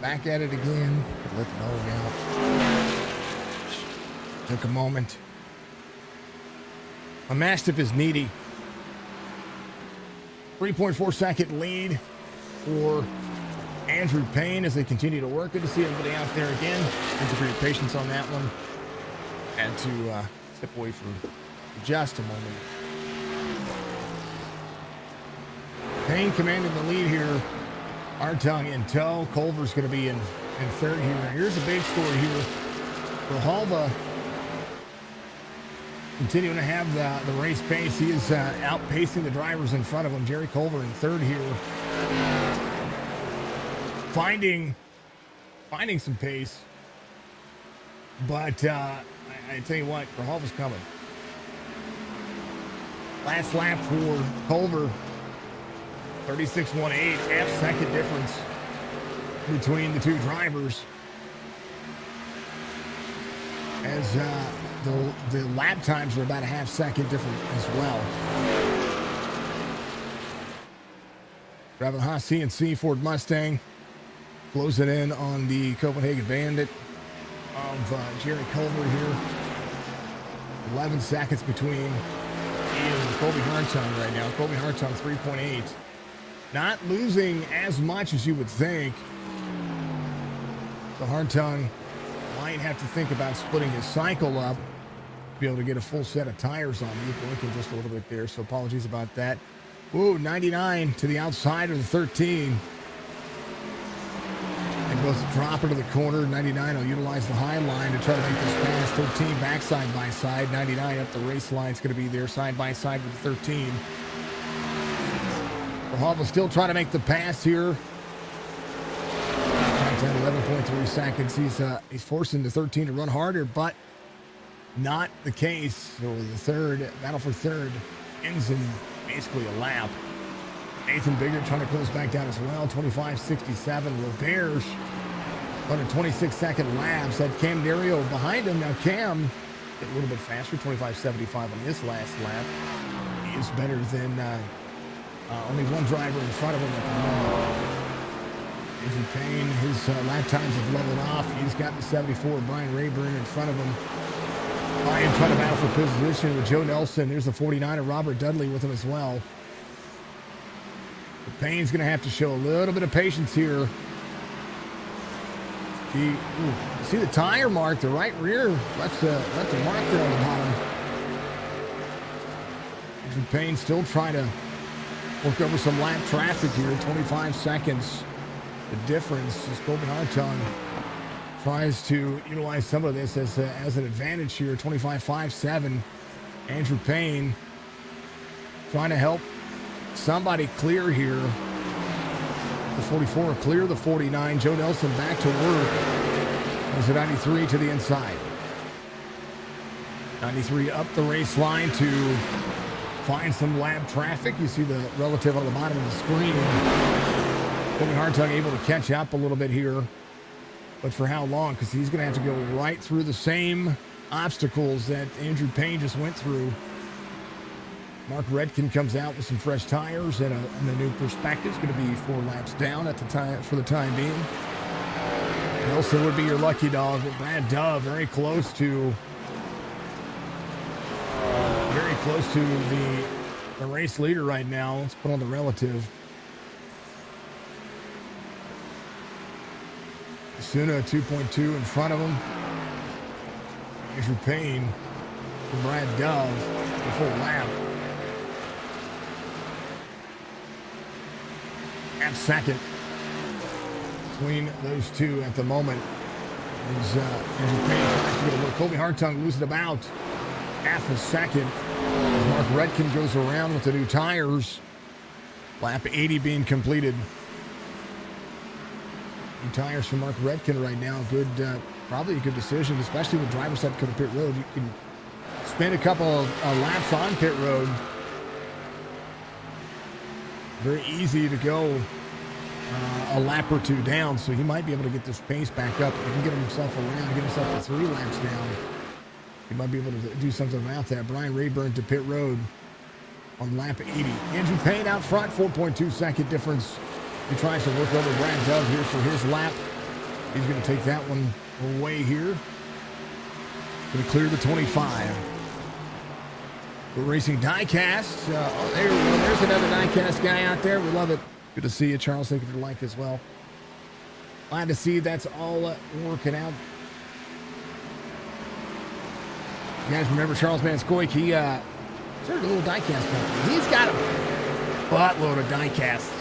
Back at it again. Let the dog out. Took a moment. A Mastiff is needy. 3.4 second lead for Andrew Payne as they continue to work. Good to see everybody out there again. Thank you for your patience on that one. Had to step away for just a moment. Payne commanding the lead here. Hartung in tow. Culver's going to be in third here. Here's a big story here. Grijalva continuing to have the race pace. He is outpacing the drivers in front of him. Jerry Culver in third here. Finding some pace. But I tell you what, Grijalva's coming. Last lap for Culver. 36.18, half-second difference between the two drivers. As the lap times are about a half-second different as well. Driving Haas CNC Ford Mustang. Closing in on the Copenhagen Bandit of Jerry Culver here. 11 seconds between he and Colby Hartung right now. Colby Hartung 3.8. Not losing as much as you would think. The Hartung might have to think about splitting his cycle up to be able to get a full set of tires on you. Blinking just a little bit there, so apologies about that. Ooh, 99 to the outside of the 13. And both drop into the corner. 99 will utilize the high line to try to make this pass. 13 back side by side. 99 up the race line is going to be there side by side with the 13. Grijalva still trying to make the pass here. 11.3 seconds. He's forcing the 13 to run harder, but not the case. So the third battle for third ends in basically a lap. Nathan Biggert trying to close back down as well. 25.67. Roberge under 26-second laps. Had Cam Dario behind him. Now Cam a little bit faster. 25.75 on his last lap. He is better than only one driver in front of him at the moment. Andrew Payne, his lap times have leveled off. He's got the 74. Brian Rayburn in front of him. Ryan trying to battle for position with Joe Nelson. There's the 49 of Robert Dudley with him as well. But Payne's going to have to show a little bit of patience here. See the tire mark, the right rear left a mark there on the bottom. Andrew Payne still trying to work over some lap traffic here. 25 seconds. The difference is Colby Hartung tries to utilize some of this as an advantage here. 25.57. Andrew Payne trying to help somebody clear here. The 44 clear the 49. Joe Nelson back to work. There's a 93 to the inside. 93 up the race line to find some lap traffic. You see the relative on the bottom of the screen. Colby Hartung able to catch up a little bit here. But for how long? Because he's going to have to go right through the same obstacles that Andrew Payne just went through. Mark Redkin comes out with some fresh tires and a new perspective. It's going to be 4 laps down at the time for the time being. Nelson would be your lucky dog. But Brad Dove very close to the race leader right now. Let's put on the relative. Suna 2.2 in front of him. Andrew Payne for Brad Dove, the full lap. Half second between those two at the moment. As Andrew Payne tries to get a look. Colby Hartung losing about half a second. As Mark Redkin goes around with the new tires. Lap 80 being completed. New tires for Mark Redkin right now. Good, probably a good decision, especially with drivers that come to pit road. You can spend a couple of laps on pit road. Very easy to go a lap or two down, so he might be able to get this pace back up. He can get himself around, get himself to 3 laps down. He might be able to do something about that. Brian Rayburn to pit road on lap 80. Andrew Payne out front, 4.2 second difference He tries to work over Brad Dove here for his lap. He's going to take that one away here. Going to clear the 25. We're racing diecast. Oh, there we go. There's another diecast guy out there. We love it. Good to see you, Charles. Thank you for the like as well. Glad to see that's all working out. You guys remember Charles Manskoik? He started a little diecast company. He's got a buttload of diecasts.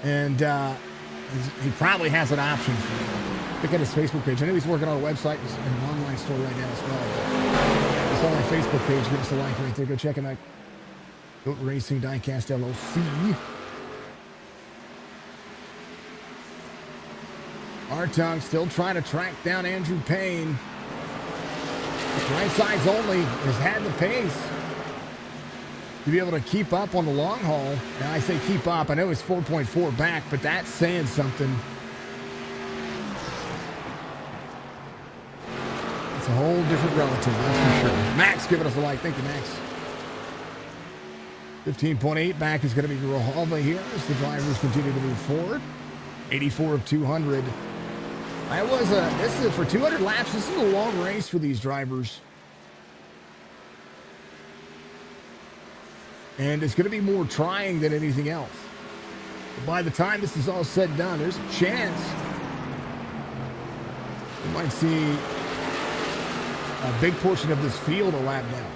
And he probably has an option for you. Look at his Facebook page. I know he's working on a website and an online store right now as well. It's on my Facebook page. Give us a like right there. Go check it out. Goat Racing Diecast LLC. Artung still trying to track down Andrew Payne. Right sides only has had the pace to be able to keep up on the long haul. Now I say keep up. I know it's 4.4 back, but that's saying something. It's a whole different relative, that's for sure. Max giving us a like. Thank you, Max. 15.8 back is going to be Grijalva here as the drivers continue to move forward. 84 of 200. This is for 200 laps. This is a long race for these drivers. And it's going to be more trying than anything else. But by the time this is all said and done, there's a chance you might see a big portion of this field a lap down.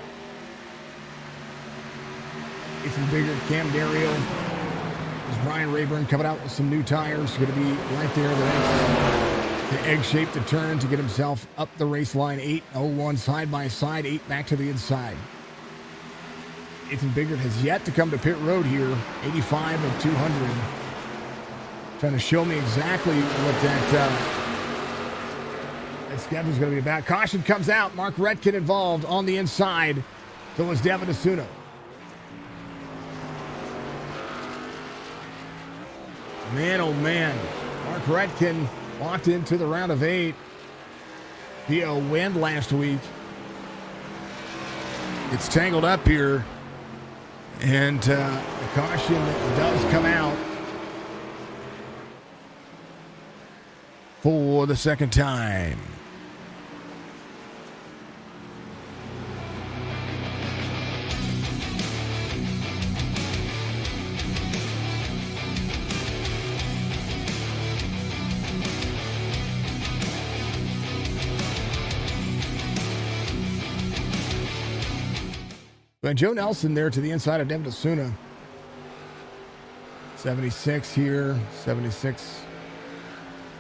Ethan Bigger, Cam Dario, there's Brian Rayburn coming out with some new tires. Going to be right there. The egg-shaped to turn to get himself up the race line. 8:01 side by side, 8 back to the inside. Ethan Biggert has yet to come to pit road here. 85 of 200. Trying to show me exactly what that schedule is going to be about. Caution comes out. Mark Redkin involved on the inside. So is Devin Asuno. Man, oh man. Mark Redkin walked into the round of 8 via a win last week. It's tangled up here. And the caution does come out for the second time. But Joe Nelson there to the inside of Devin Asuna. 76 here, 76.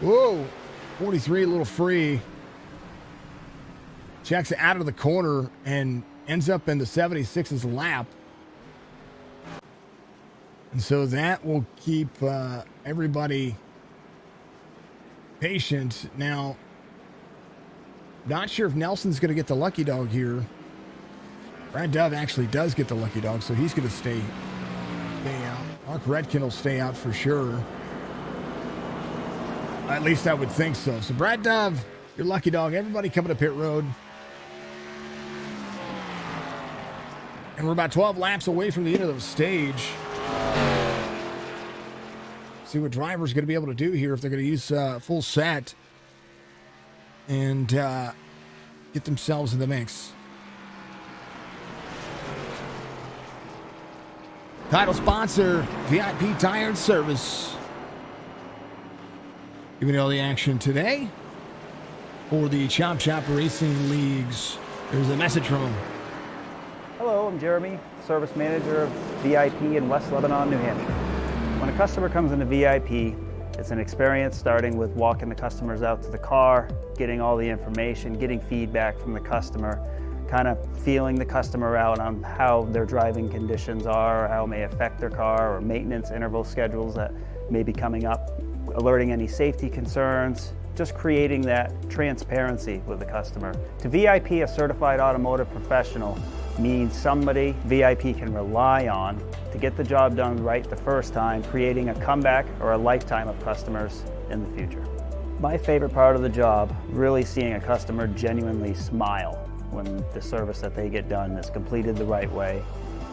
Whoa, 43, a little free. Checks out of the corner and ends up in the 76's lap. And so that will keep everybody patient. Now, not sure if Nelson's going to get the lucky dog here. Brad Dove actually does get the lucky dog, so he's going to stay out. Mark Redkin will stay out for sure. At least I would think so. So Brad Dove, your lucky dog. Everybody coming to pit road. And we're about 12 laps away from the end of the stage. See what driver's going to be able to do here if they're going to use full set and get themselves in the mix. Title sponsor, VIP Tire and Service. Giving you all the action today for the Chop Chop Racing Leagues. There's a message from him. Hello, I'm Jeremy, Service Manager of VIP in West Lebanon, New Hampshire. When a customer comes into VIP, it's an experience starting with walking the customers out to the car, getting all the information, getting feedback from the customer, kind of feeling the customer out on how their driving conditions are, or how it may affect their car, or maintenance interval schedules that may be coming up, alerting any safety concerns, just creating that transparency with the customer. To VIP, a certified automotive professional means somebody VIP can rely on to get the job done right the first time, creating a comeback or a lifetime of customers in the future. My favorite part of the job, really seeing a customer genuinely smile when the service that they get done is completed the right way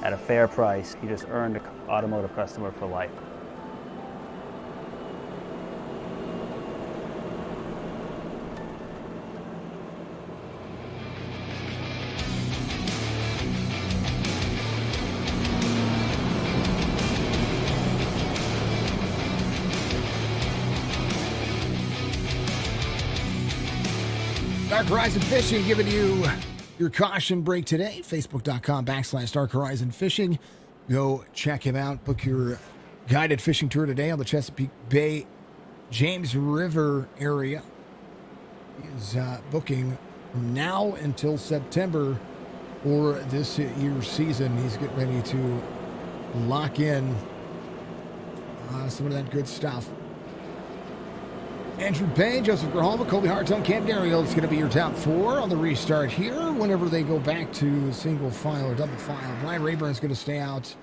at a fair price. You just earned an automotive customer for life. Dark Horizon Fishing giving you your caution break today. Facebook.com/Dark Horizon Fishing. Go check him out. Book your guided fishing tour today on the Chesapeake Bay, James River area. He is booking from now until September for this year's season. He's getting ready to lock in some of that good stuff. Andrew Payne, Joseph Grijalva, Colby Hartung, Cam Dario. It's going to be your top four on the restart here whenever they go back to single file or double file. Brian Rayburn's going to stay out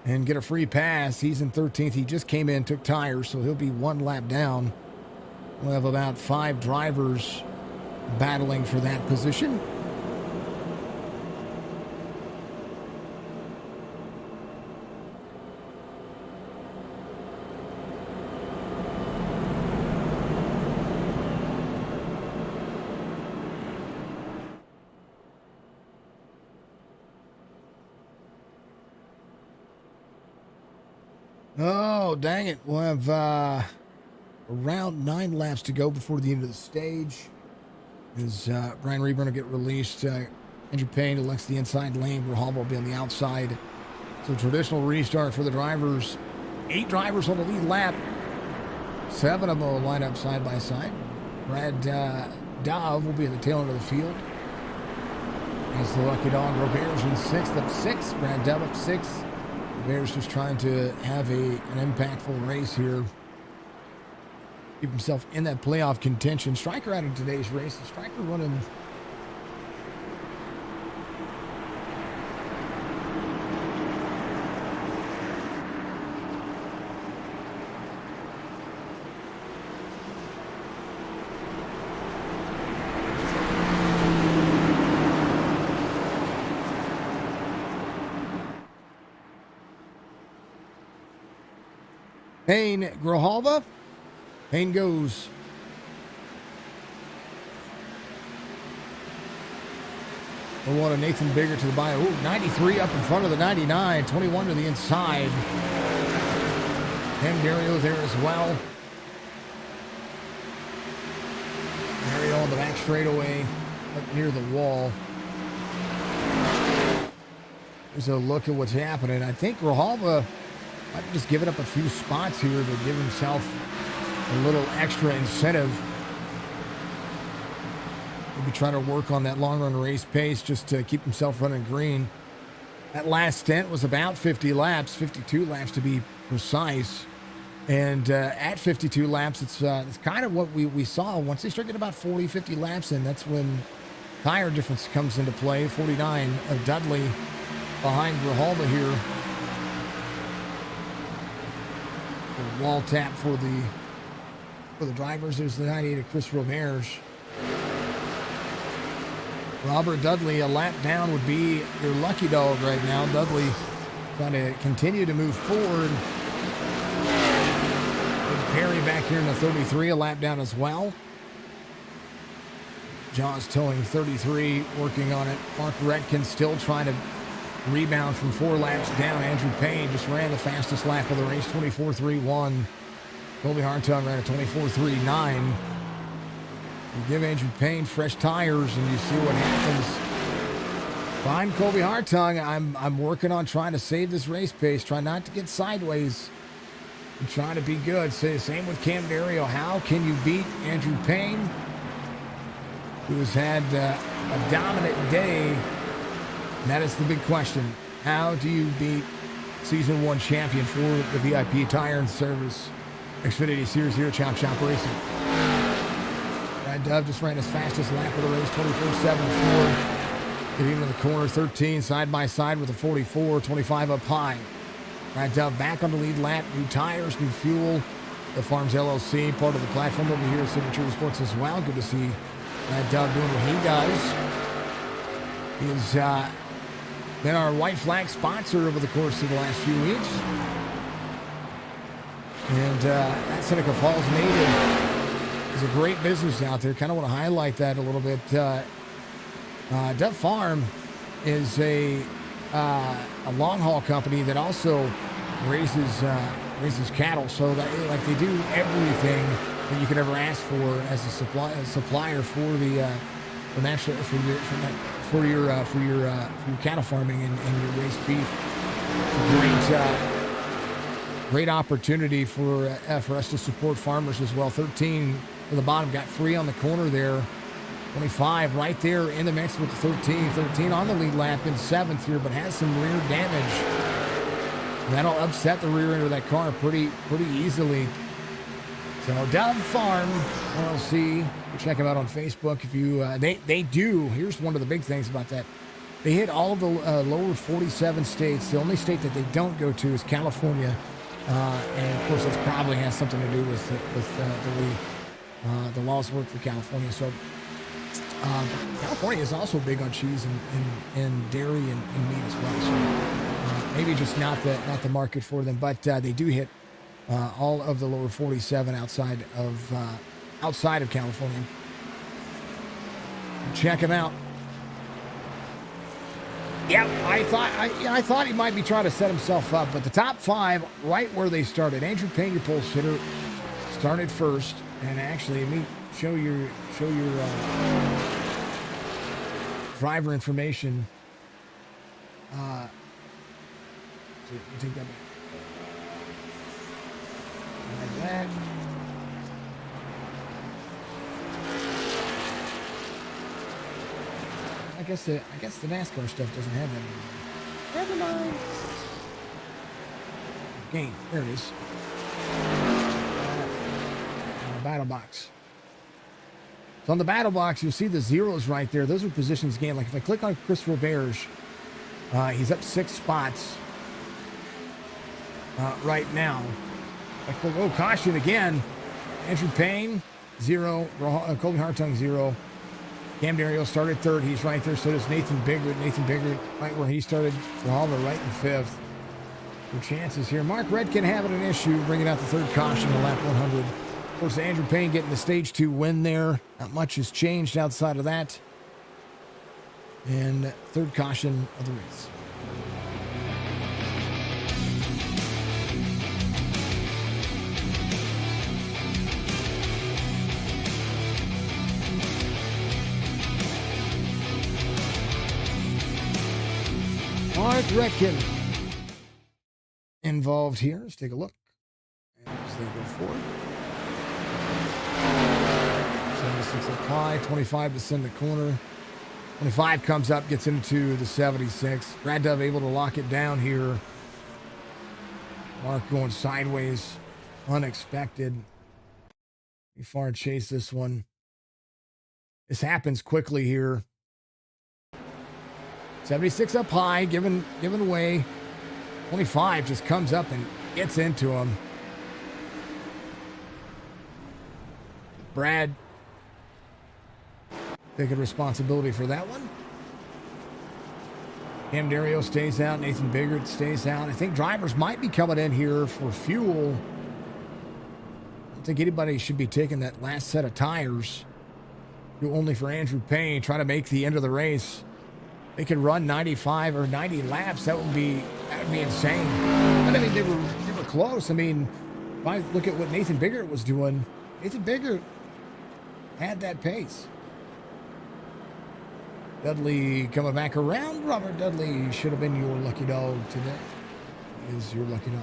and get a free pass. He's in 13th. He just came in, took tires, so he'll be one lap down. We'll have about 5 drivers battling for that position. Oh, dang it. We'll have around 9 laps to go before the end of the stage. As Brian Rayburn will get released. Andrew Payne elects the inside lane. Grijalva will be on the outside. So traditional restart for the drivers. 8 drivers on the lead lap. 7 of them will line up side by side. Brad Dove will be at the tail end of the field. As the lucky dog, Robert's in 6th, up 6. Brad Dove up 6. Bears just trying to have an impactful race here. Keep himself in that playoff contention. Striker out in today's race. The Striker running Payne, Grijalva. Payne goes. We'll want a Nathan Bigger to the bio. Ooh, 93 up in front of the 99. 21 to the inside. And Dario there as well. Dario on the back straightaway up near the wall. There's a look at what's happening. I think Grijalva might be just giving up a few spots here to give himself a little extra incentive. Maybe try to work on that long run race pace just to keep himself running green. That last stint was about 50 laps, 52 laps to be precise. And at 52 laps, it's kind of what we saw. Once they start getting about 40, 50 laps in, that's when tire difference comes into play. 49 of Dudley behind Grijalva here. The wall tap for the drivers. There's the 98 of Chris Roberge. Robert Dudley, a lap down would be your lucky dog right now. Dudley trying to continue to move forward. And Perry back here in the 33, a lap down as well. Jaws towing 33, working on it. Mark Redkin still trying to rebound from 4 laps down. Andrew Payne just ran the fastest lap of the race, 24.31. Colby Hartung ran a 24.39. You give Andrew Payne fresh tires and you see what happens. Behind Colby Hartung, I'm working on trying to save this race pace, try not to get sideways, and trying to be good. Same with Cam Dario. How can you beat Andrew Payne, who has had a dominant day? And that is the big question. How do you beat Season 1 champion for the VIP Tire and Service Xfinity Series here at Chop Shop Racing? Brad Dove just ran his fastest lap of the race, 24.74. Getting into the corner, 13 side by side with a 44, 25 up high. Brad Dove back on the lead lap, new tires, new fuel. The Farms LLC, part of the platform over here at Signature Sports as well. Good to see Brad Dove doing what he does. He's been our white flag sponsor over the course of the last few weeks. And that Seneca Falls native is a great business out there. Kind of want to highlight that a little bit. Dove Farm is a long haul company that also raises cattle. So that, they do everything that you could ever ask for as a supplier for the for your cattle farming and your raised beef. Great opportunity for us to support farmers as well. 13 for the bottom, got 3 on the corner there. 25 right there in the mix with the 13. 13 on the lead lap in 7th here, but has some rear damage. And that'll upset the rear end of that car pretty easily. So Dove Farm LLC, check them out on Facebook. If you they do. Here's one of the big things about that. They hit all of the lower 47 states. The only state that they don't go to is California, and of course, that probably has something to do with the laws work for California. So California is also big on cheese and dairy and meat as well. So maybe just not the market for them, but they do hit all of the lower 47 outside of California. Check him out. Yeah, I thought he might be trying to set himself up, but the top 5 right where they started. Andrew Payne, your pole sitter, started first, and actually, let me show your driver information. Take that back. Like that. I guess the NASCAR stuff doesn't have that anymore. Never mind. Game. There it is. Battle box. So on the battle box, you'll see the zeros right there. Those are positions gained. Like if I click on Chris Roberge, he's up 6 spots right now. I click, caution again. Andrew Payne, 0. Colby Hartung, 0. Cam Dario started 3rd. He's right there. So does Nathan Biggert. Nathan Biggert right where he started. Rahalva right in 5th. Good chances here. Mark Redkin having an issue, bringing out the 3rd caution in lap 100. Of course, Andrew Payne getting the stage 2 win there. Not much has changed outside of that. And 3rd caution of the race. Mark Redkin involved here. Let's take a look. And as they go forward. 76 up high, 25 to send the corner. 25 comes up, gets into the 76. Brad Dove able to lock it down here. Mark going sideways. Unexpected. Pretty far chase this one. This happens quickly here. 76 up high, given away. 25 just comes up and gets into him. Brad taking responsibility for that one. Cam Dario stays out. Nathan Biggert stays out. I think drivers might be coming in here for fuel. I don't think anybody should be taking that last set of tires. Only for Andrew Payne, trying to make the end of the race. They could run 95 or 90 laps. That would be insane. But I mean, they were close. I mean, if I look at what Nathan Biggert was doing, Nathan Biggert had that pace. Dudley coming back around. Robert Dudley should have been your lucky dog today. Is your lucky dog.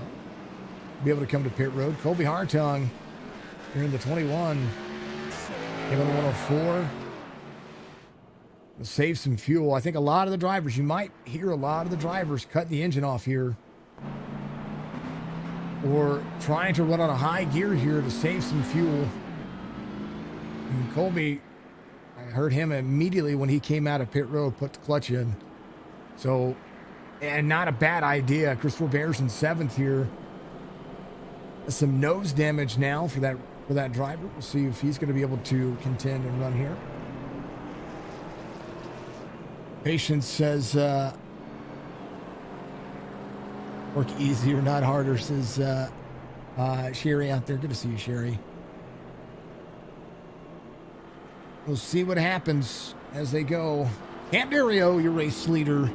Be able to come to pit road. Colby Hartung here in the 21. Give him a 104. Save some fuel. I think a lot of the drivers, you might hear a lot of the drivers cut the engine off here or trying to run on a high gear here to save some fuel. And Colby, I heard him immediately when he came out of pit road, put the clutch in. So, and not a bad idea. Chris Roberge in 7th here. Some nose damage now for that driver. We'll see if he's going to be able to contend and run here. Patience says, work easier, not harder, says Sherry out there. Good to see you, Sherry. We'll see what happens as they go. Cam Dario, your race leader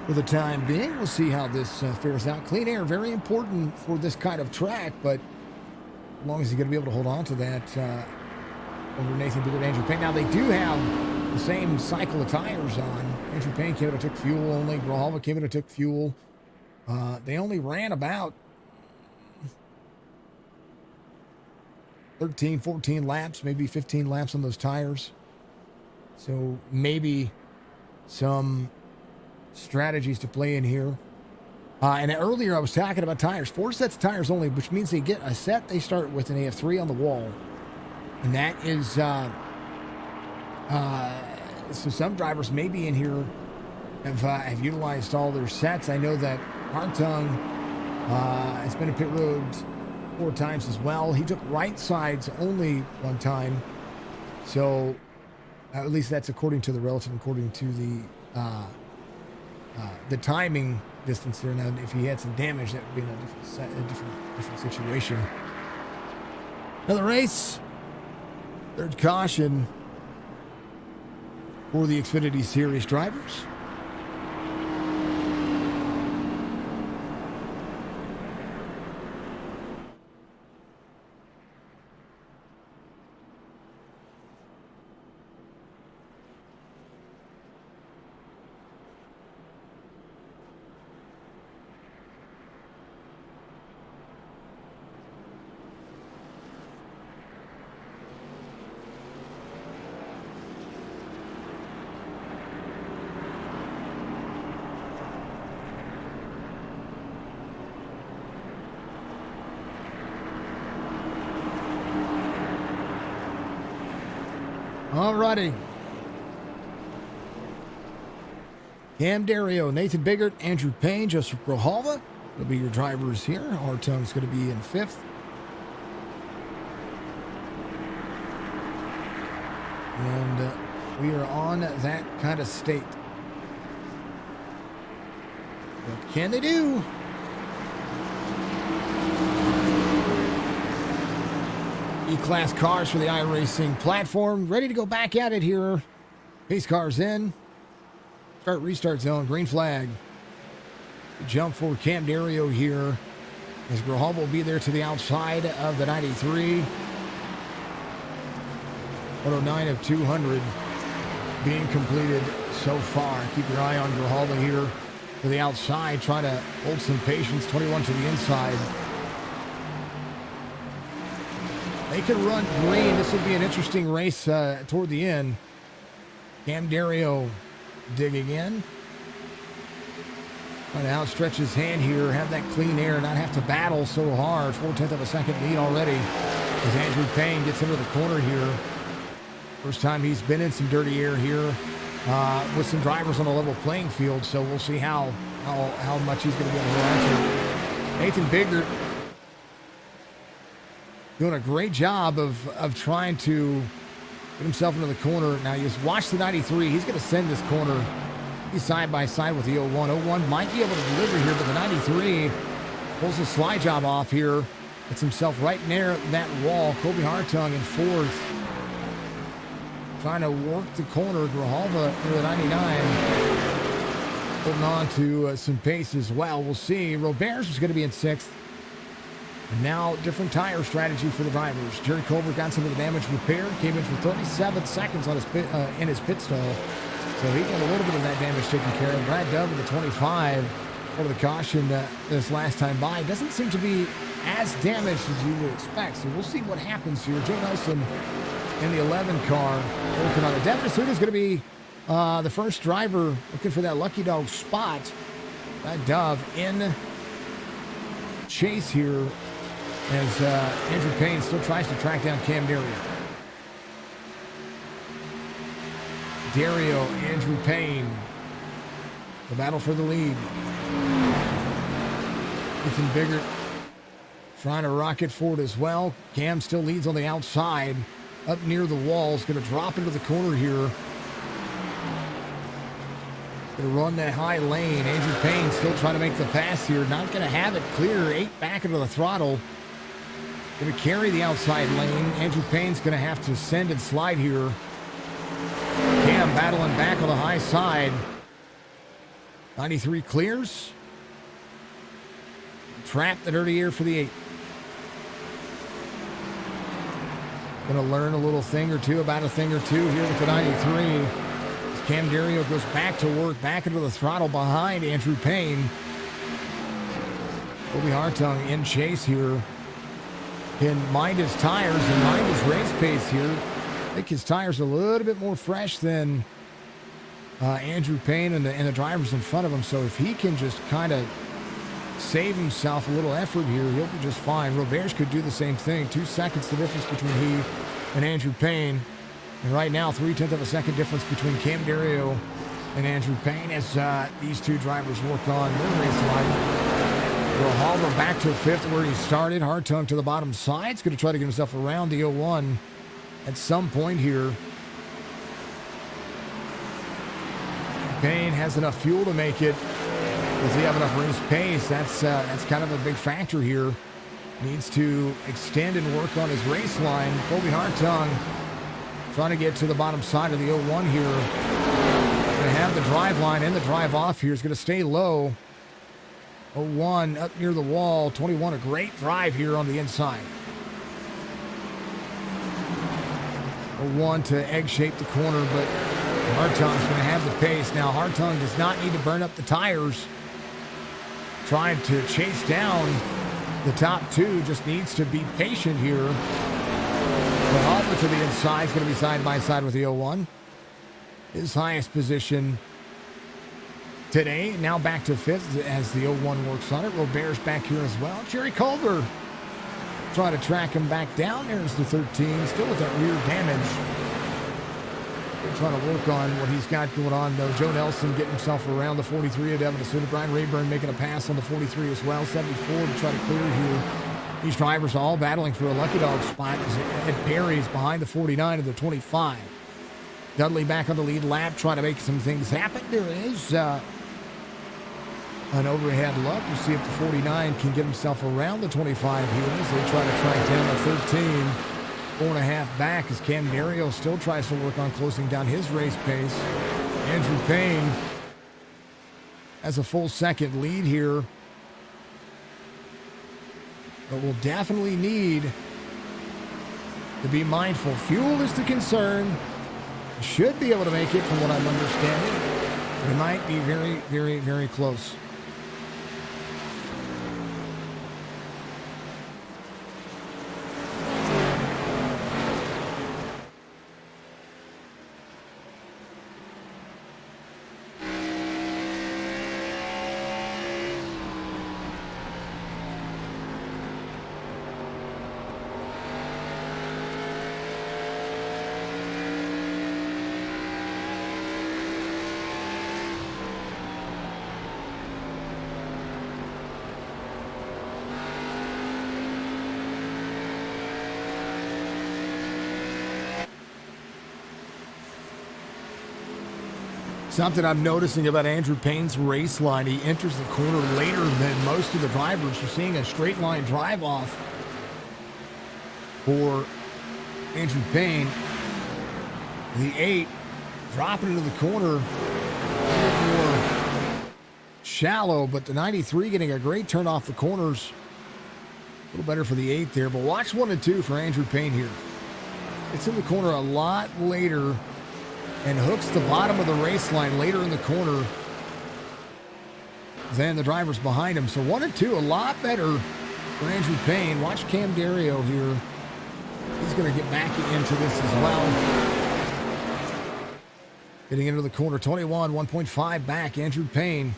for the time being. We'll see how this fares out. Clean air, very important for this kind of track, but as long as he's going to be able to hold on to that over Nathan Biggert, Andrew Payne. Now, they do have the same cycle of tires on. Andrew Payne came in and took fuel only. Grijalva came in and took fuel. They only ran about 13, 14 laps, maybe 15 laps on those tires. So maybe some strategies to play in here. And earlier I was talking about tires. 4 sets of tires only, which means they get a set. They start with an AF3 on the wall. And that is, so some drivers maybe in here have utilized all their sets. I know that Hartung has been in pit road 4 times as well. He took right sides only 1 time. So at least that's according to the timing distance there. Now, if he had some damage, that would be in a different situation. Another race. Third caution for the Xfinity Series drivers. Alrighty. Cam Dario, Nathan Biggert, Andrew Payne, Joseph Grijalva will be your drivers here. Hartung's going to be in 5th. And we are on that kind of state. What can they do? E-Class cars for the iRacing platform. Ready to go back at it here. Pace cars in. Start, restart zone. Green flag. Jump for Cam Dario here. As Grijalva will be there to the outside of the 93. 109 of 200 being completed so far. Keep your eye on Grijalva here to the outside. Trying to hold some patience. 21 to the inside. They can run green. This will be an interesting race toward the end. Cam Dario digging in. Trying to outstretch his hand here, have that clean air, not have to battle so hard. 4/10 of a second lead already as Andrew Payne gets into the corner here. First time he's been in some dirty air here with some drivers on a level playing field. So we'll see how much he's going to be able to hold. Nathan Biggert doing a great job of trying to get himself into the corner. Now, you just watch the 93. He's going to send this corner. He's side by side with the 01. 01 might be able to deliver here, but the 93 pulls the slide job off here. Gets himself right near that wall. Kobe Hartung in 4th. Trying to work the corner. Grijalva into the 99. Holding on to some pace as well. We'll see. Roberts is going to be in 6th. And now, different tire strategy for the drivers. Jerry Culver got some of the damage repaired. Came in for 37 seconds on his in his pit stall. So he got a little bit of that damage taken care of. Brad Dove with the 25 for the caution this last time by. Doesn't seem to be as damaged as you would expect. So we'll see what happens here. Joe Nelson in the 11 car working on it. Devin Asuda is going to be the first driver looking for that lucky dog spot. Brad Dove in chase here as Andrew Payne still tries to track down Cam Dario. Dario, Andrew Payne, the battle for the lead. Nathan Biggert trying to rocket forward as well. Cam still leads on the outside, up near the walls, going to drop into the corner here. Going to run that high lane. Andrew Payne still trying to make the pass here. Not going to have it clear. 8 back into the throttle. Going to carry the outside lane. Andrew Payne's going to have to send and slide here. Cam battling back on the high side. 93 clears. Trap the dirty air for the 8. Going to learn a little thing or two about a thing or two here with the 93. Cam Dario goes back to work, back into the throttle behind Andrew Payne. Kobe Hartung in chase here. Can mind his tires and mind his race pace here. I think his tires are a little bit more fresh than Andrew Payne and the drivers in front of him. So if he can just kind of save himself a little effort here, he'll be just fine. Roberts could do the same thing. 2 seconds the difference between he and Andrew Payne. And right now, 0.3 of a second difference between Cam Dario and Andrew Payne as these two drivers work on their race line. Will Hallmer back to fifth where he started. Hartung to the bottom side. He's going to try to get himself around the 01 at some point here. Payne has enough fuel to make it. Does he have enough race pace? That's kind of a big factor here. Needs to extend and work on his race line. Kobe Hartung trying to get to the bottom side of the 01 here. Going to have the drive line and the drive off here. Is going to stay low. 01 up near the wall. 21, a great drive here on the inside. 01 to egg shape the corner, but Hartung's going to have the pace. Now Hartung does not need to burn up the tires. Trying to chase down the top two, just needs to be patient here. But Alba to the inside is going to be side by side with the 01. His highest position today, now back to fifth as the 01 works on it. Robert's back here as well. Jerry Culver trying to track him back down. There's the 13, still with that rear damage. They're trying to work on what he's got going on, though. Joe Nelson getting himself around the 43 at Evanston. Brian Rayburn making a pass on the 43 as well. 74 to try to clear here. These drivers are all battling for a lucky dog spot as Ed Perry's behind the 49 and the 25. Dudley back on the lead lap, trying to make some things happen. There is an overhead look. We'll see if the 49 can get himself around the 25 here as they try to track down the 13. 4.5 back as Cam Dario still tries to work on closing down his race pace. Andrew Payne has a full second lead here, but will definitely need to be mindful. Fuel is the concern. Should be able to make it from what I'm understanding, but it might be very, very, very close. Something I'm noticing about Andrew Payne's race line, he enters the corner later than most of the drivers. You're seeing a straight line drive off for Andrew Payne. The 8 dropping into the corner, more shallow, but the 93 getting a great turn off the corners. A little better for the 8 there, but watch 1 and 2 for Andrew Payne here. It's in the corner a lot later and hooks the bottom of the race line later in the corner than the drivers behind him. So 1 and 2, a lot better for Andrew Payne. Watch Cam Dario here. He's going to get back into this as well. Getting into the corner, 21, 1.5 back. Andrew Payne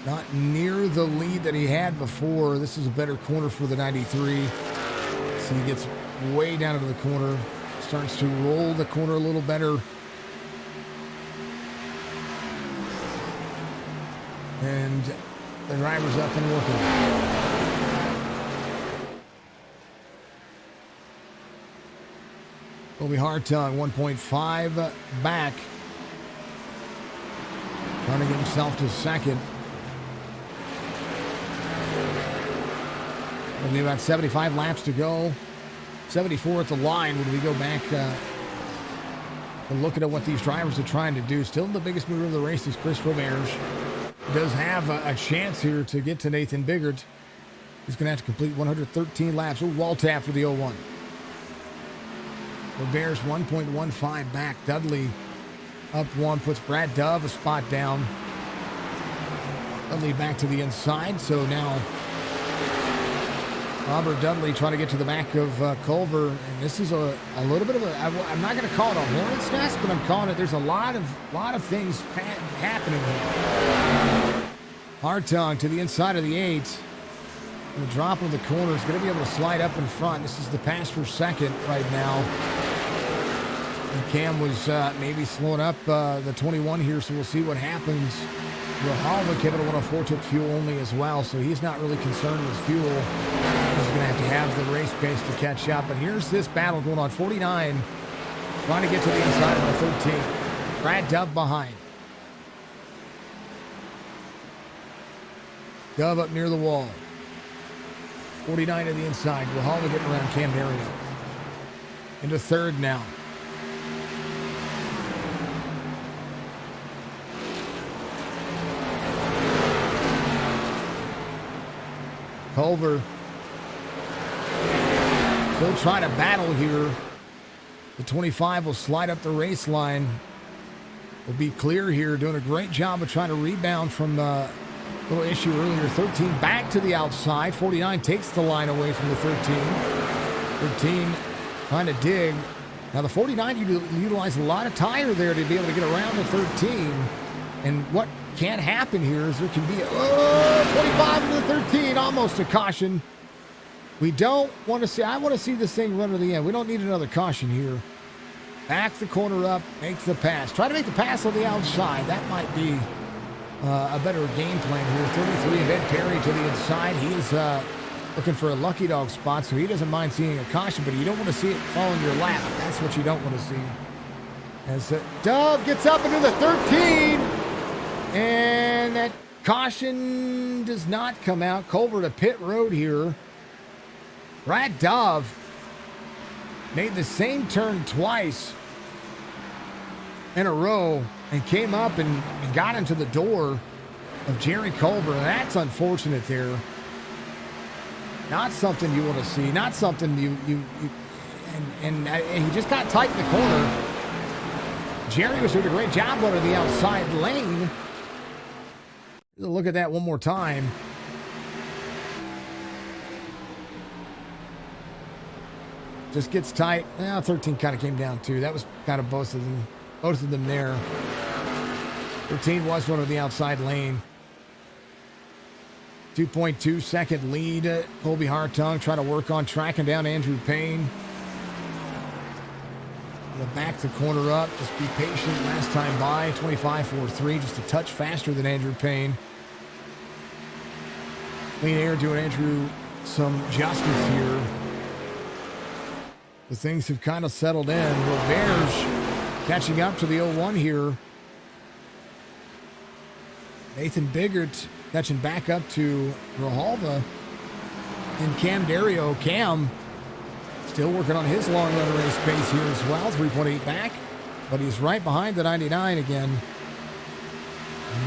not near the lead that he had before. This is a better corner for the 93. So he gets way down into the corner. Starts to roll the corner a little better. And the driver's up and working. Kobe Hartung, 1.5 back. Trying to get himself to second. Only about 75 laps to go. 74 at the line when we go back and look at what these drivers are trying to do. Still the biggest mover of the race is Chris Roberts. Does have a chance here to get to Nathan Biggert. He's going to have to complete 113 laps. Wall tap for the 01. Bears 1.15 back. Dudley up one, puts Brad Dove a spot down. Dudley back to the inside, so now Robert Dudley trying to get to the back of Culver, and this is a little bit of a, I'm not going to call it a hornet's nest, but I'm calling it, there's a lot of things happening here. Hartung to the inside of the 8. The drop in the corner is going to be able to slide up in front. This is the pass for second right now. And Cam was maybe slowing up the 21 here, so we'll see what happens. Grijalva, Kevin 104 took fuel only as well, so he's not really concerned with fuel. He's going to have the race pace to catch up. But here's this battle going on. 49 trying to get to the inside of the 13. Brad Dove behind. Dove up near the wall. 49 to the inside. Grijalva getting around Cam Dario. Into third now. Culver still trying to battle here. The 25 will slide up the race line. Will be clear here. Doing a great job of trying to rebound from the little issue earlier. 13 back to the outside. 49 takes the line away from the 13. 13 trying to dig. Now the 49 utilized a lot of tire there to be able to get around the 13. And what can't happen here is there can be 25 to the 13, almost a caution. We don't want to see, I want to see this thing run to the end. We don't need another caution here. Back the corner up, make the pass. Try to make the pass on the outside. That might be a better game plan here. 33, Ed Perry to the inside. He is looking for a lucky dog spot, so he doesn't mind seeing a caution, but you don't want to see it fall in your lap. That's what you don't want to see. As Dove gets up into the 13. And that caution does not come out. Culver to pit road here. Brad Dove made the same turn twice in a row and came up and got into the door of Jerry Culver. That's unfortunate there. Not something you want to see. Not something and he just got tight in the corner. Jerry was doing a great job under the outside lane. Look at that one more time. Just gets tight. 13 kind of came down too. That was kind of both of them there. 13 was one of the outside lane. 2.2 second lead. Colby Hartung trying to work on tracking down Andrew Payne. Back the corner up. Just be patient. Last time by 25.43, just a touch faster than Andrew Payne. Clean air doing Andrew some justice here. The things have kind of settled in. Well, Bears catching up to the 01 here. Nathan Biggert catching back up to Grijalva. And Cam Dario. Cam still working on his long run race pace here as well. 3.8 back. But he's right behind the 99 again.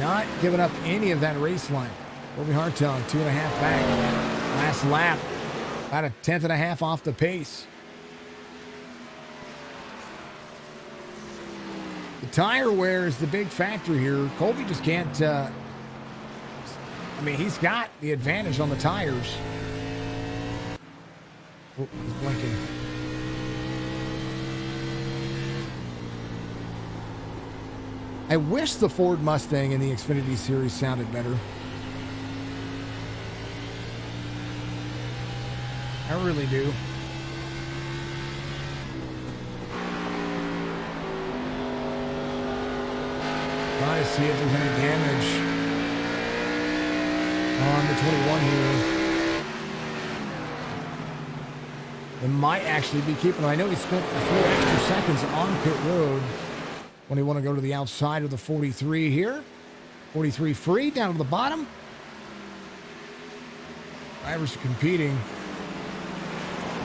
Not giving up any of that race line. Colby Hartung, 2.5 back. Last lap. About a 10th off the pace. The tire wear is the big factor here. Colby just can't, he's got the advantage on the tires. Oh, he's blinking. I wish the Ford Mustang in the Xfinity Series sounded better. I really do. Trying to see if there's any damage on the 21 here. It might actually be keeping. I know he spent a few extra seconds on pit road when he want to go to the outside of the 43 here. 43 free down to the bottom. Drivers are competing.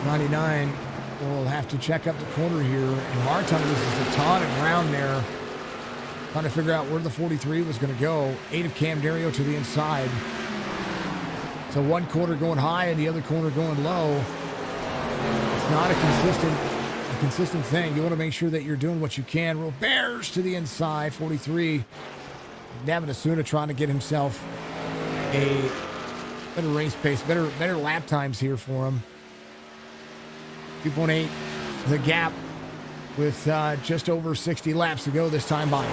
99 will have to check up the corner here. And Hartung loses a ton of ground there. Trying to figure out where the 43 was going to go. 8 of Cam Dario to the inside. So one corner going high and the other corner going low. It's not a consistent thing. You want to make sure that you're doing what you can. Real Bears to the inside, 43. Navin trying to get himself a better race pace, better lap times here for him. 2.8, the gap with just over 60 laps to go this time by.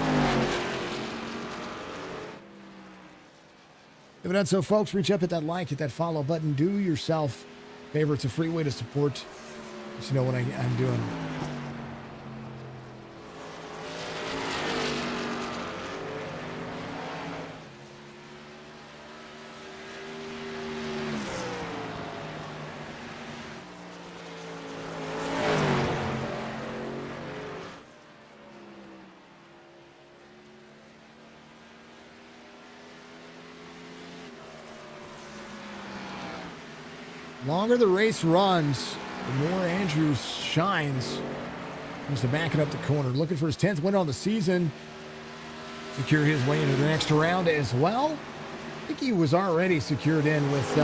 If you've done so, folks, reach up, hit that like, hit that follow button. Do yourself a favor. It's a free way to support. Just know what I'm doing. Longer the race runs, the more Andrews shines. Comes to backing up the corner, looking for his 10th win on the season. Secure his way into the next round as well. I think he was already secured in with,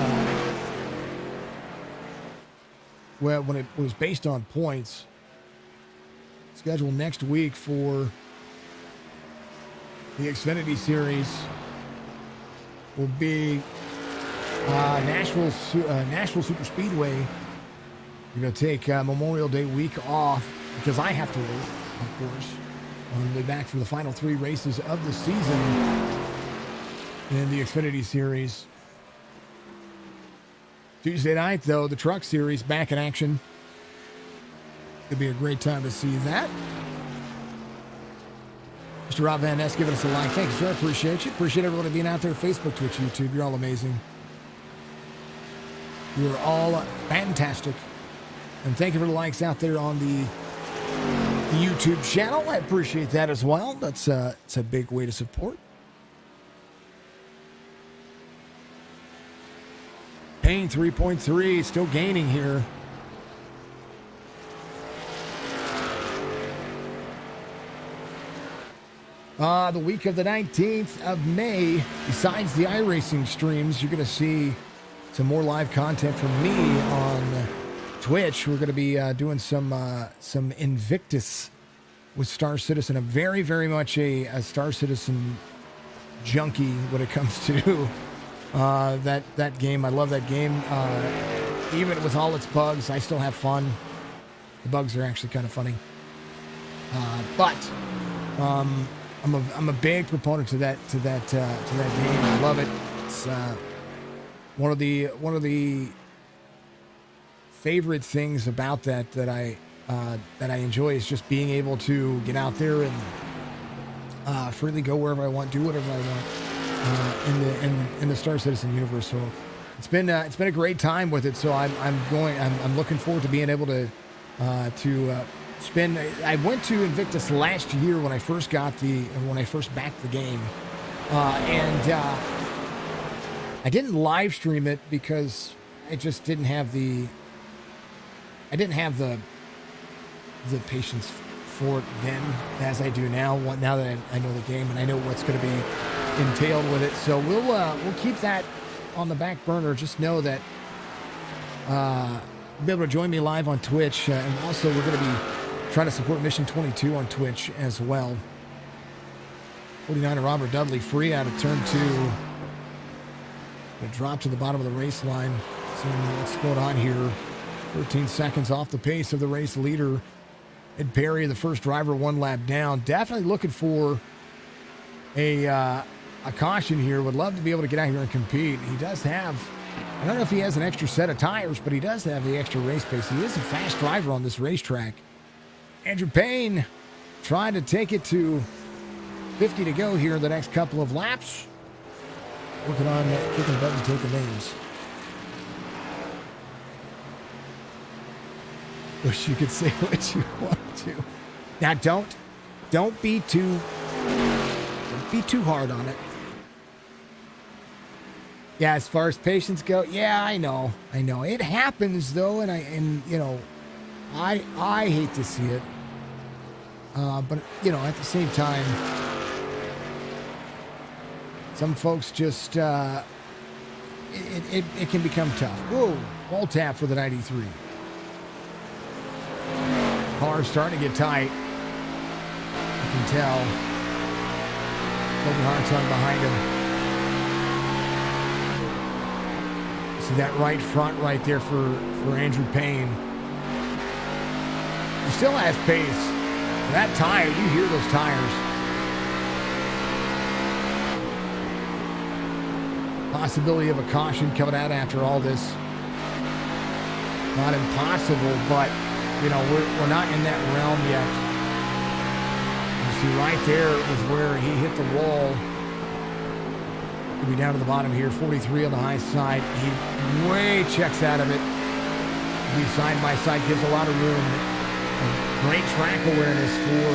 well, when it was based on points. Scheduled next week for the Xfinity Series will be Nashville Super Speedway. You're going to take Memorial Day week off because I have to work, of course. On the way back for the final 3 races of the season in the Xfinity Series. Tuesday night, though, the Truck Series back in action. Could be a great time to see that. Mr. Rob Van Ness giving us a like. Thank you, sir. Appreciate you. Appreciate everyone being out there. Facebook, Twitch, YouTube. You're all amazing. You're all fantastic. And thank you for the likes out there on the YouTube channel. I appreciate that as well. That's it's a big way to support. Payne 3.3, still gaining here. The week of the 19th of May, besides the iRacing streams, you're going to see some more live content from me on Twitch. We're going to be doing some Invictus with Star Citizen. I'm very, very much a Star Citizen junkie when it comes to that game. I love that game. Even with all its bugs, I still have fun. The bugs are actually kind of funny. But I'm a big proponent to that game. I love it. It's one of the favorite things about that I enjoy is just being able to get out there and freely go wherever I want, do whatever I want in the Star Citizen universe. So it's been a great time with it. So I'm looking forward to being able to spend. I went to Invictus last year when I first backed the game, and I didn't live stream it because I just didn't have the patience for it then as I do now. Now that I know the game and I know what's going to be entailed with it, so we'll keep that on the back burner. Just know that you'll be able to join me live on Twitch, and also we're going to be trying to support Mission 22 on Twitch as well. 49er Robert Dudley free out of turn 2. Going to drop to the bottom of the race line. See what's going on here. 13 seconds off the pace of the race leader. Ed Perry, the first driver, 1 lap down. Definitely looking for a caution here. Would love to be able to get out here and compete. He does have, I don't know if he has an extra set of tires, but he does have the extra race pace. He is a fast driver on this racetrack. Andrew Payne trying to take it to 50 to go here in the next couple of laps. Working on that kicking button, taking names. Wish you could say what you want to. Now don't be too hard on it. Yeah, as far as patience go, yeah, I know. It happens though, and you know, I hate to see it. But you know, at the same time, some folks just it can become tough. Whoa, wall tap for the 93. Car's starting to get tight. You can tell. Colby Hartung behind him. See that right front right there for Andrew Payne. He still has pace. That tire, you hear those tires. Possibility of a caution coming out after all this. Not impossible, but you know, we're not in that realm yet. You see right there was where he hit the wall. He'll be down to the bottom here, 43 on the high side. He way checks out of it. Be side by side, gives a lot of room. Great track awareness for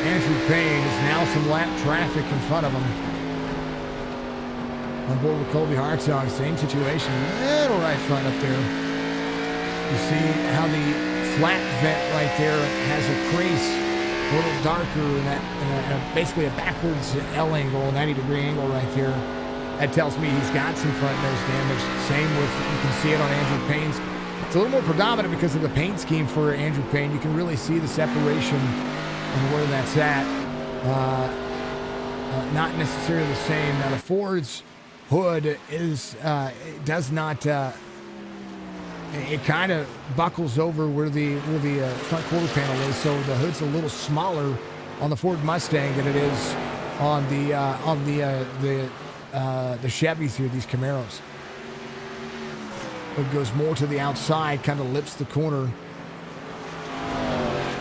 Andrew Payne. There's now some lap traffic in front of him. On board with Colby Hartung, same situation. Little right front up there. You see how the flat vent right there has a crease, a little darker, and basically a backwards L angle, 90-degree angle right there. That tells me he's got some front nose damage. Same with, you can see it on Andrew Payne's. It's a little more predominant because of the paint scheme for Andrew Payne. You can really see the separation and where that's at. Not necessarily the same. Now the Ford's hood is does not. It kind of buckles over where the front quarter panel is, so the hood's a little smaller on the Ford Mustang than it is on the Chevys here, these Camaros. It goes more to the outside, kind of lips the corner.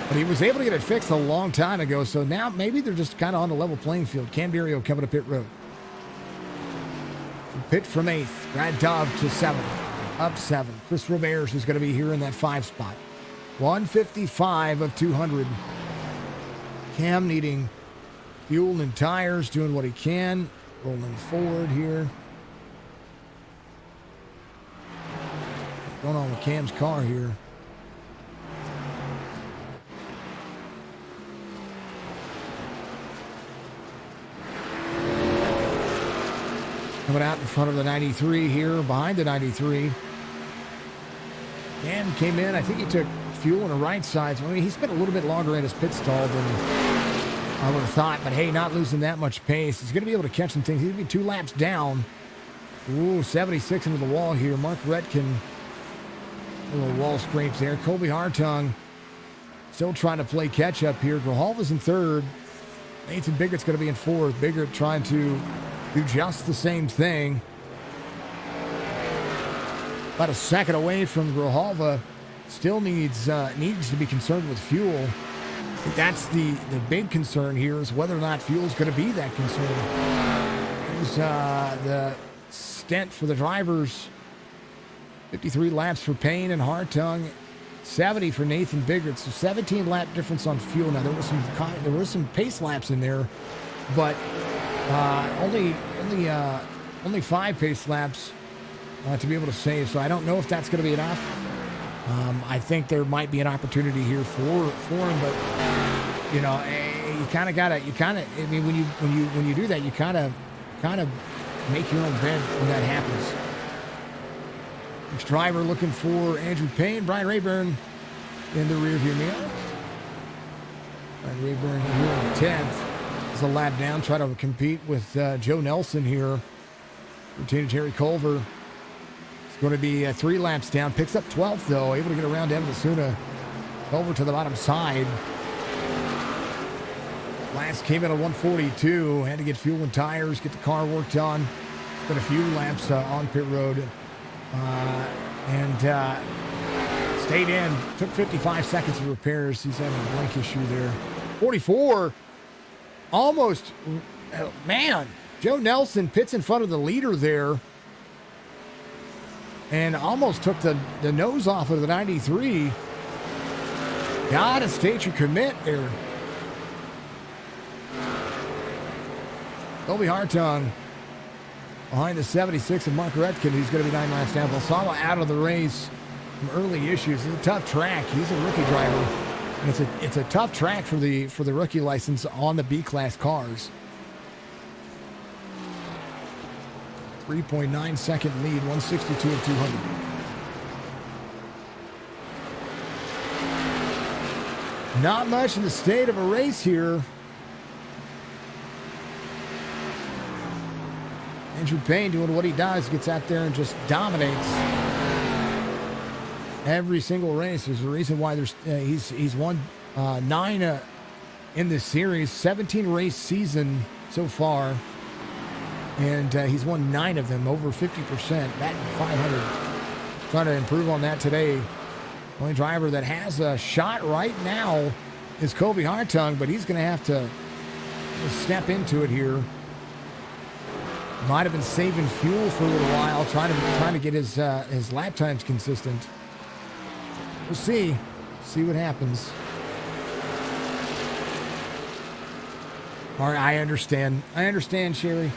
But he was able to get it fixed a long time ago, so now maybe they're just kind of on the level playing field. Cam Berrio coming to pit road. Pit from 8th. Brad Dove to 7th. Up 7. Chris Roberts is going to be here in that 5 spot. 155 of 200. Cam needing fuel and tires, doing what he can. Rolling forward here. What's going on with Cam's car here? Coming out in front of the 93 here, behind the 93. Cam came in, I think he took fuel on the right side. So, I mean, he spent a little bit longer in his pit stall than I would have thought. But, hey, not losing that much pace. He's going to be able to catch some things. He's going to be 2 laps down. Ooh, 76 into the wall here. Mark Retkin, a little wall scrapes there. Colby Hartung still trying to play catch-up here. Grijalva's in 3rd. Nathan Biggart's going to be in 4th. Biggart trying to do just the same thing. About a second away from Grijalva. Still needs to be concerned with fuel. I think that's the big concern here, is whether or not fuel's going to be that concern. Here's the stint for the drivers. 53 laps for Payne and Hartung. 70 for Nathan Biggart. So 17 lap difference on fuel. Now there was some pace laps in there, but only 5 pace laps to be able to save. So I don't know if that's going to be enough. I think there might be an opportunity here for him, but you know, you kind of gotta. I mean, when you do that, you kind of make your own bed when that happens. Next driver looking for Andrew Payne. Brian Rayburn in the rearview mirror. Brian Rayburn here in 10th. Is a lap down, try to compete with Joe Nelson here. Lieutenant Terry Culver is going to be 3 laps down. Picks up 12th, though. Able to get around Evan Asuna. Culver to the bottom side. Last came in at 142. Had to get fuel and tires, get the car worked on. Spent a few laps on pit road. And stayed in. Took 55 seconds of repairs. He's having a blank issue there. 44. Almost. Man. Joe Nelson pits in front of the leader there. And almost took the nose off of the 93. Gotta state your commit there. Colby Hartung behind the 76 of Mark Retkin, who's going to be 9 laps down. Valsala out of the race from early issues. It's a tough track. He's a rookie driver. And it's a tough track for the rookie license on the B-class cars. 3.9 second lead, 162 of 200. Not much in the state of a race here. Andrew Payne doing what he does, gets out there and just dominates every single race. There's a reason why he's won 9 in this series, 17 race season so far, and he's won 9 of them, over 50%, batting 500. Trying to improve on that today. Only driver that has a shot right now is Kobe Hartung, but he's going to have to step into it here. Might have been saving fuel for a little while, trying to get his lap times consistent. We'll see what happens. All right, I understand, Sherry.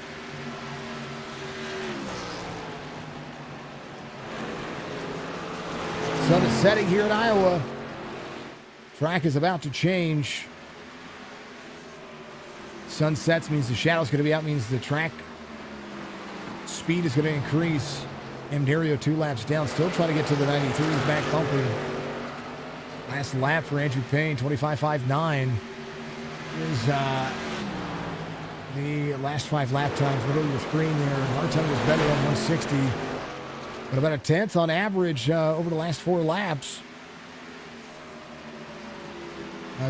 Sun is setting here in Iowa. Track is about to change. Sun sets means the shadow's going to be out, means the track speed is going to increase. Dario 2 laps down, still trying to get to the 93. He's back bumping. Last lap for Andrew Payne, 25.59. Here's the last 5 lap times. Middle of your screen there. Hartung was better on 160. But about a 10th on average over the last 4 laps.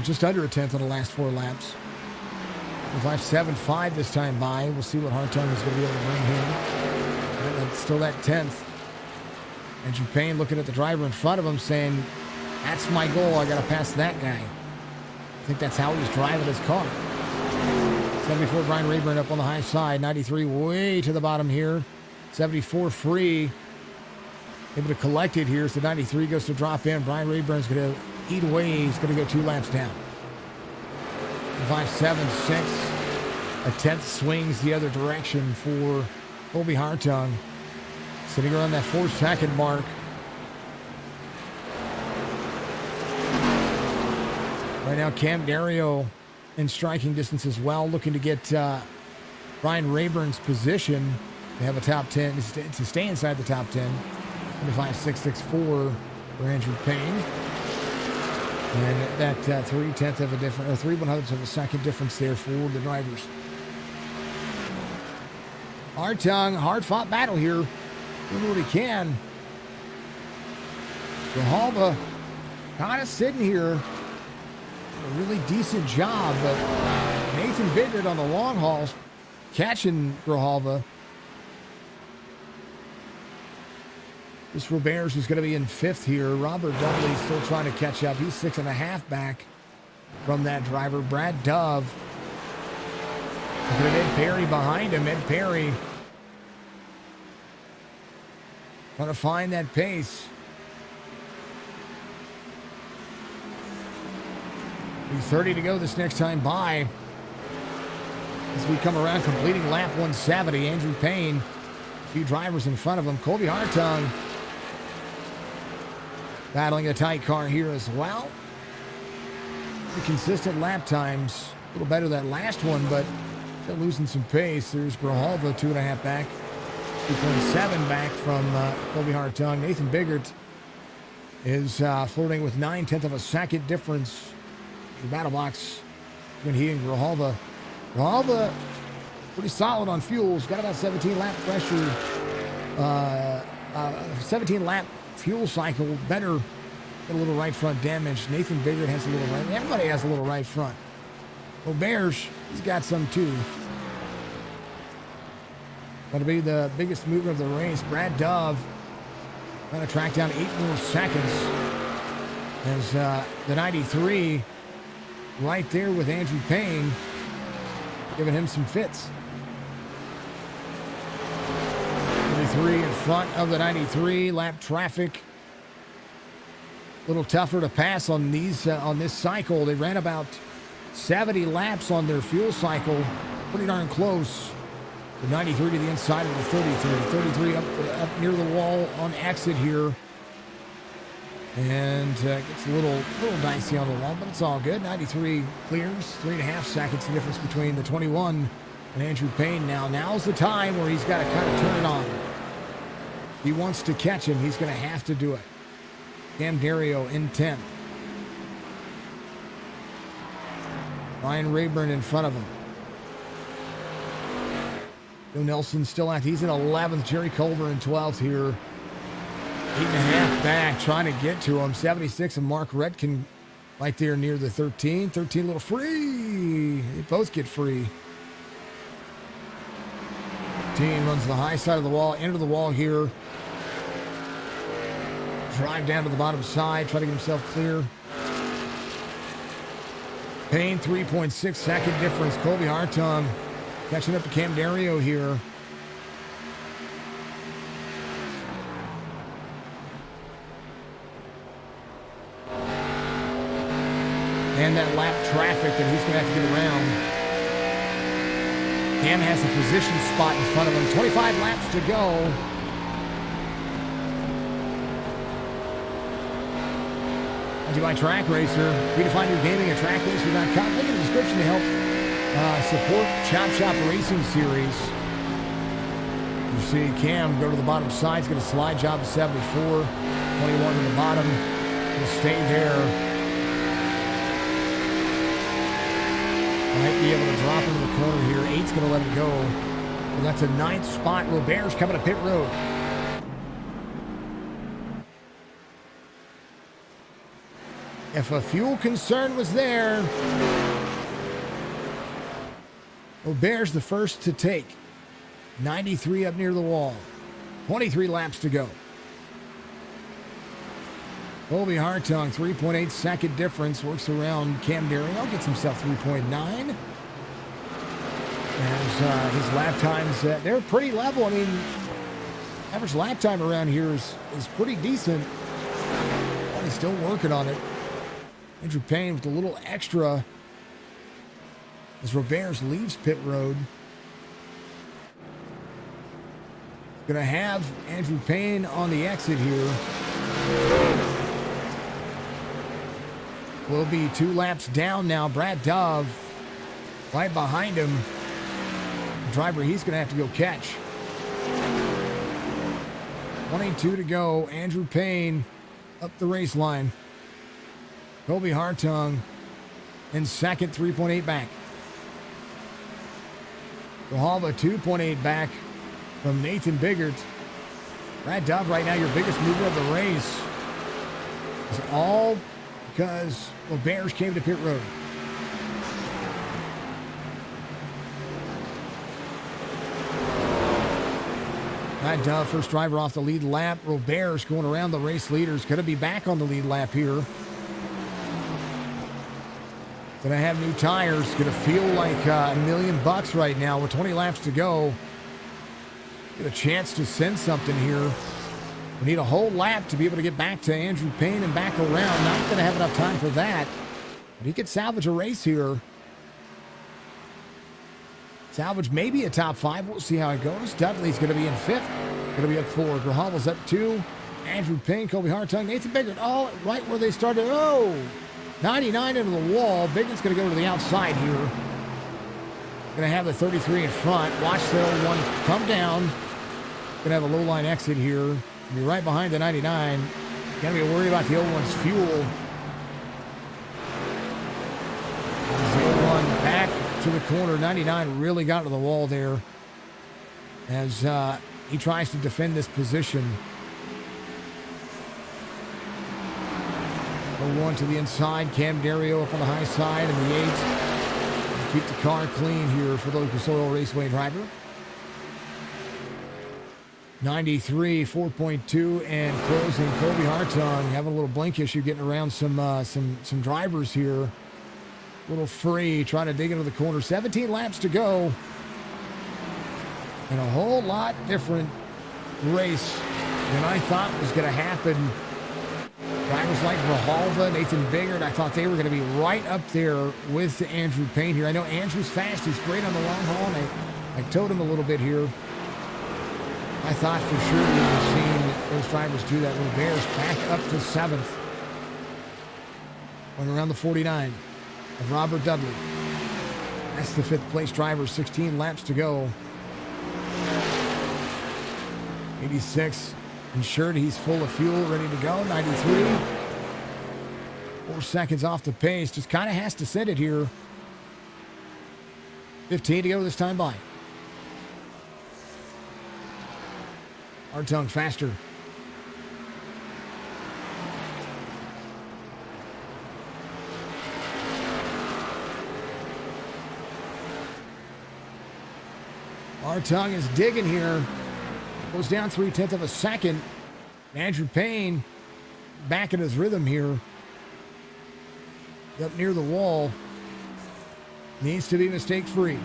Just under a 10th on the last 4 laps. 5.75 this time by. We'll see what Hartung is going to be able to bring him. And still that 10th. Andrew Payne looking at the driver in front of him saying, that's my goal. I got to pass that guy. I think that's how he's driving his car. 74 Brian Rayburn up on the high side. 93 way to the bottom here. 74 free. Able to collect it here. So 93 goes to drop in. Brian Rayburn's going to eat away. He's going to go 2 laps down. 5.76. A 10th swings the other direction for Kobe Hartung. Sitting around that 4-second mark. Right now, Cam Dario in striking distance as well, looking to get Brian Rayburn's position to have a top 10, to stay inside the top 10. 25.664 for Andrew Payne. And that 3/10 of a difference, or 3/100ths of a second difference there for the drivers. Hartung, hard-fought battle here. Doing what he can. Grijalva kind of sitting here. A really decent job, but Nathan Biggert on the long hauls catching Grijalva. This Roberts is going to be in 5th here. Robert Dudley still trying to catch up. He's 6.5 back from that driver. Brad Dove. Looking at Ed Perry behind him. Ed Perry trying to find that pace. 3:30 to go this next time by. As we come around, completing lap 170. Andrew Payne, a few drivers in front of him. Kobe Hartung battling a tight car here as well. The consistent lap times, a little better that last one, but still losing some pace. There's Grijalva, 2.5 back. 2.7 back from Kobe Hartung. Nathan Biggert is flirting with 9/10 of a second difference. The battle box when he and Grijalva. Grijalva pretty solid on fuels. Got about 17 lap pressure. 17 lap fuel cycle. Better. Got a little right front damage. Nathan Biggert has a little right. Everybody has a little right front. Roberts, he's got some too. Going to be the biggest mover of the race. Brad Dove trying to track down 8 more seconds. As the 93 right there with Andrew Payne, giving him some fits. 93 in front of the 93. Lap traffic. A little tougher to pass on these on this cycle. They ran about 70 laps on their fuel cycle. Pretty darn close. The 93 to the inside of the 33. 33 up near the wall on exit here. And gets a little dicey on the wall, but it's all good. 93 clears. 3.5 seconds the difference between the 21 and Andrew Payne now. Now's the time where he's got to kind of turn it on. He wants to catch him. He's going to have to do it. Cam Dario in 10th. Ryan Rayburn in front of him. Joe Nelson still out. He's in 11th. Jerry Culver in 12th here. 8.5 back, trying to get to him. 76 and Mark Redkin right there near the 13. 13 a little free. They both get free. 13 runs the high side of the wall, into the wall here. Drive down to the bottom side, try to get himself clear. Payne, 3.6 second difference. Colby Hartung catching up to Cam Dario here. And that lap traffic that he's going to have to get around. Cam has a position spot in front of him. 25 laps to go. Brought to you by Track Racer. Redefine your gaming at trackracer.com. Link in the description to help support Chop Shop Racing Series. You see Cam go to the bottom side. He's got a slide job of 74. 21 to the bottom. He'll stay there. Might be able to drop into the corner here. 8's going to let it go. Well, that's a 9th spot. Robert's coming to pit road. If a fuel concern was there, Robert's the first to take. 93 up near the wall. 23 laps to go. Colby Hartung, 3.8 second difference, works around Cam Dario, gets himself 3.9. As his lap times, they're pretty level. I mean, average lap time around here is pretty decent. But he's still working on it. Andrew Payne with a little extra as Roberts leaves pit road. Going to have Andrew Payne on the exit here. Will be 2 laps down now. Brad Dove right behind him. The driver he's going to have to go catch. 22 to go. Andrew Payne up the race line. Colby Hartung in second, 3.8 back. Grijalva 2.8 back from Nathan Biggert. Brad Dove right now your biggest mover of the race. It's all because Roberts came to pit road. Brad Dove, first driver off the lead lap. Roberts going around the race leaders. Going to be back on the lead lap here. Going to have new tires. Going to feel like $1 million right now with 20 laps to go. Get a chance to send something here. We need a whole lap to be able to get back to Andrew Payne and back around. Not going to have enough time for that. But he could salvage a race here. Salvage maybe a top 5. We'll see how it goes. Dudley's going to be in 5th. Going to be up 4. Grijalva's up 2. Andrew Payne, Colby Hartung, Nathan Biggert, all right where they started. Oh, 99 into the wall. Biggert's going to go to the outside here. Going to have the 33 in front. Watch the old one come down. Going to have a low line exit here. Be right behind the 99. Got to be worried about the old one's fuel. The old one back to the corner. 99 really got to the wall there as he tries to defend this position. 01 to the inside. Cam Dario up on the high side in the 8. Keep the car clean here for the Lucas Oil Raceway driver. 93, 4.2, and closing. Colby Hartung having a little blink issue getting around some drivers here. A little free, trying to dig into the corner. 17 laps to go. And a whole lot different race than I thought was going to happen. Drivers like Grijalva, Nathan Biggert, I thought they were going to be right up there with Andrew Payne here. I know Andrew's fast. He's great on the long haul, and I towed him a little bit here. I thought for sure we would have seen those drivers do that. Roberts back up to 7th. Going around the 49 of Robert Dudley. That's the 5th place driver, 16 laps to go. 86, ensured he's full of fuel, ready to go. 93, 4 seconds off the pace. Just kind of has to set it here. 15 to go this time by. Hartung faster. Hartung is digging here. Goes down 0.3 of a second. Andrew Payne back in his rhythm here. Up near the wall. Needs to be mistake-free.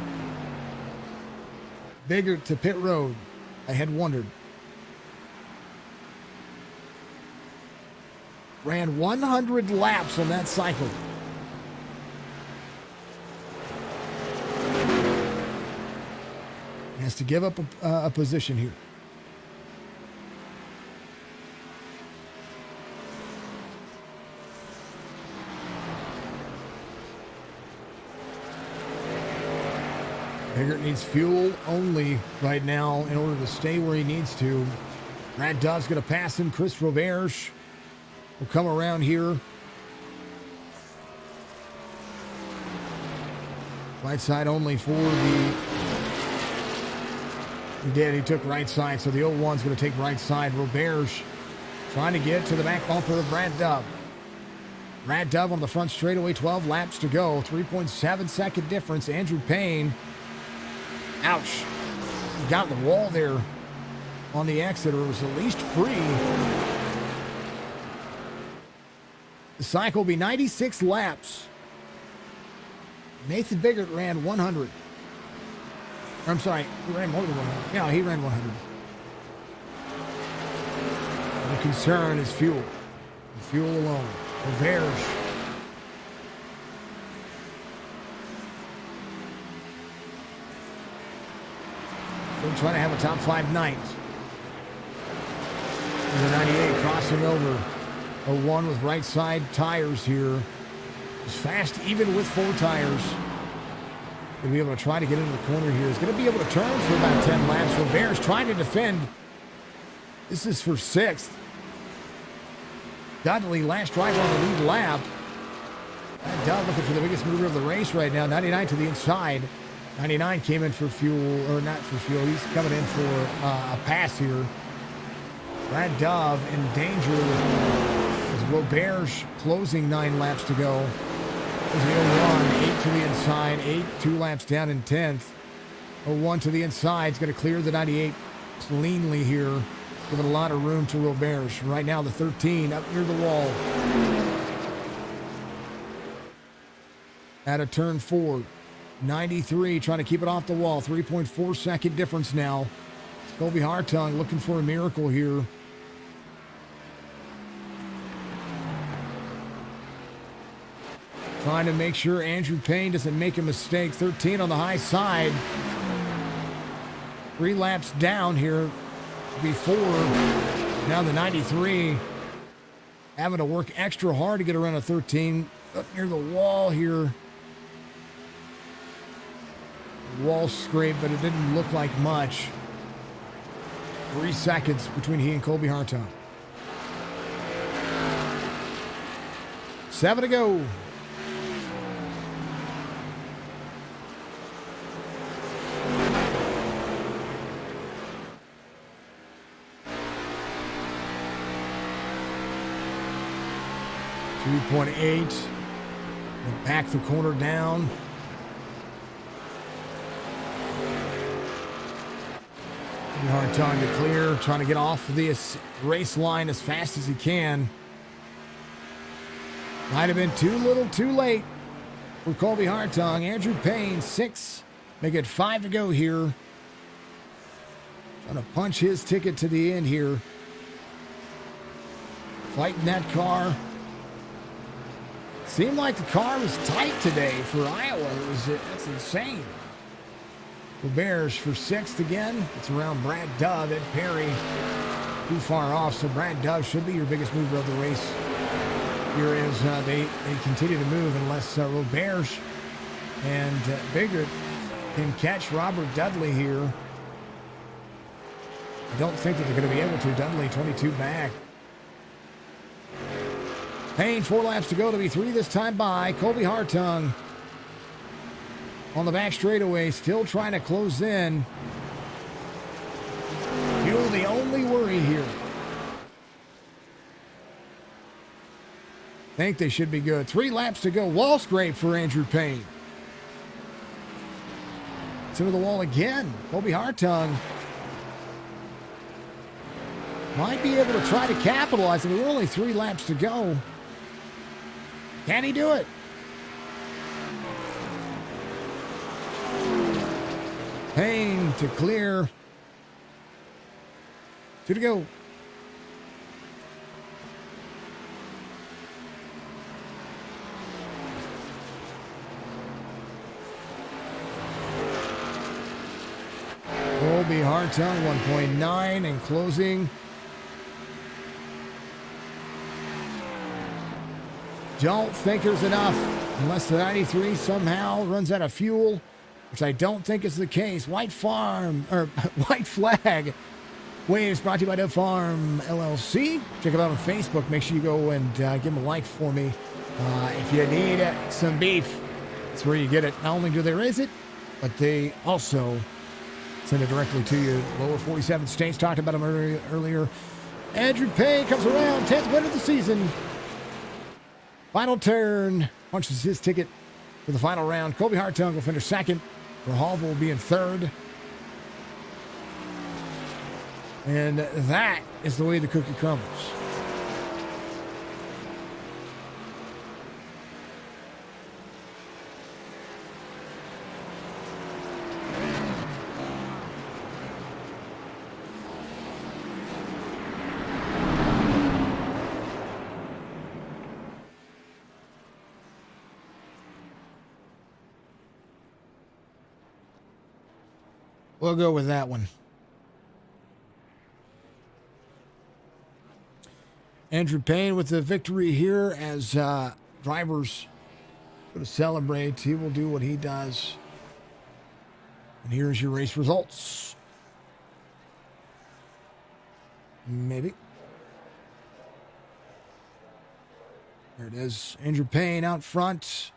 Biggert to pit road. I had wondered. Ran 100 laps on that cycle. Has to give up a position here. Biggert needs fuel only right now in order to stay where he needs to. Brad Dove's going to pass him. Chris Roberge will come around here. Right side only for the... He did. He took right side, so the 01's going to take right side. Roberge trying to get to the back bumper of Brad Dove. Brad Dove on the front straightaway, 12 laps to go. 3.7 second difference. Andrew Payne. Ouch. He got the wall there on the exit, or it was at least free. The cycle will be 96 laps. Nathan Biggert ran 100. I'm sorry, he ran more than 100. Yeah, he ran 100. The concern is fuel. The fuel alone. Roberge. Still trying to have a top 5 night. The 98 crossing over. A 1 with right side tires here. It's fast even with 4 tires. He'll be able to try to get into the corner here. He's going to be able to turn for about 10 laps. Roberge trying to defend. This is for 6th. Dudley, last driver on the lead lap. Dove looking for the biggest mover of the race right now. 99 to the inside. 99 came in for fuel, or not for fuel. He's coming in for a pass here. Brad Dove in danger as Roberge closing 9 laps to go. There's the 01, 8 to the inside, 8, 2 laps down in 10th. 01 to the inside is going to clear the 98 cleanly here, giving a lot of room to Roberge. Right now, the 13 up near the wall. At a turn 4, 93 trying to keep it off the wall. 3.4 second difference now. It's Colby Hartung looking for a miracle here. Trying to make sure Andrew Payne doesn't make a mistake. 13 on the high side. 3 laps down here before. Now the 93 having to work extra hard to get around a 13. Up near the wall here. Wall scrape, but it didn't look like much. 3 seconds between he and Colby Hartung. 7 to go. .8. Back the corner down. Hard time to clear, trying to get off this race line as fast as he can. Might have been too little, too late for Colby Hartung. Andrew Payne, 6. Make it 5 to go here. Trying to punch his ticket to the end here. Fighting that car. Seemed like the car was tight today for Iowa. It's insane. Roberge for 6th again. It's around Brad Dove. Ed Perry too far off, so Brad Dove should be your biggest mover of the race. Here is they continue to move unless Roberge and Biggert can catch Robert Dudley here. I don't think that they're going to be able to. Dudley 22 back. Payne, 4 laps to go to be 3 this time by. Colby Hartung on the back straightaway, still trying to close in. Fuel the only worry here. Think they should be good. 3 laps to go. Wall scrape for Andrew Payne. Into the wall again. Kobe Hartung might be able to try to capitalize. I mean, we're only 3 laps to go. Can he do it? Payne to clear. 2 to go. Colby Hartung 1.9 and closing. Don't think there's enough unless the 93 somehow runs out of fuel, which I don't think is the case. White Flag Waves brought to you by Dove Farm LLC. Check it out on Facebook. Make sure you go and give them a like for me. If you need some beef, that's where you get it. Not only do they raise it, but they also send it directly to you. Lower 47 states, talked about them earlier. Andrew Payne comes around, 10th win of the season. Final turn, punches his ticket for the final round. Kobe Hartung will finish second. Verhoeven will be in third. And that is the way the cookie crumbles. We'll go with that one. Andrew Payne with the victory here as drivers go to celebrate. He will do what he does. And here's your race results. Maybe. There it is. Andrew Payne out front.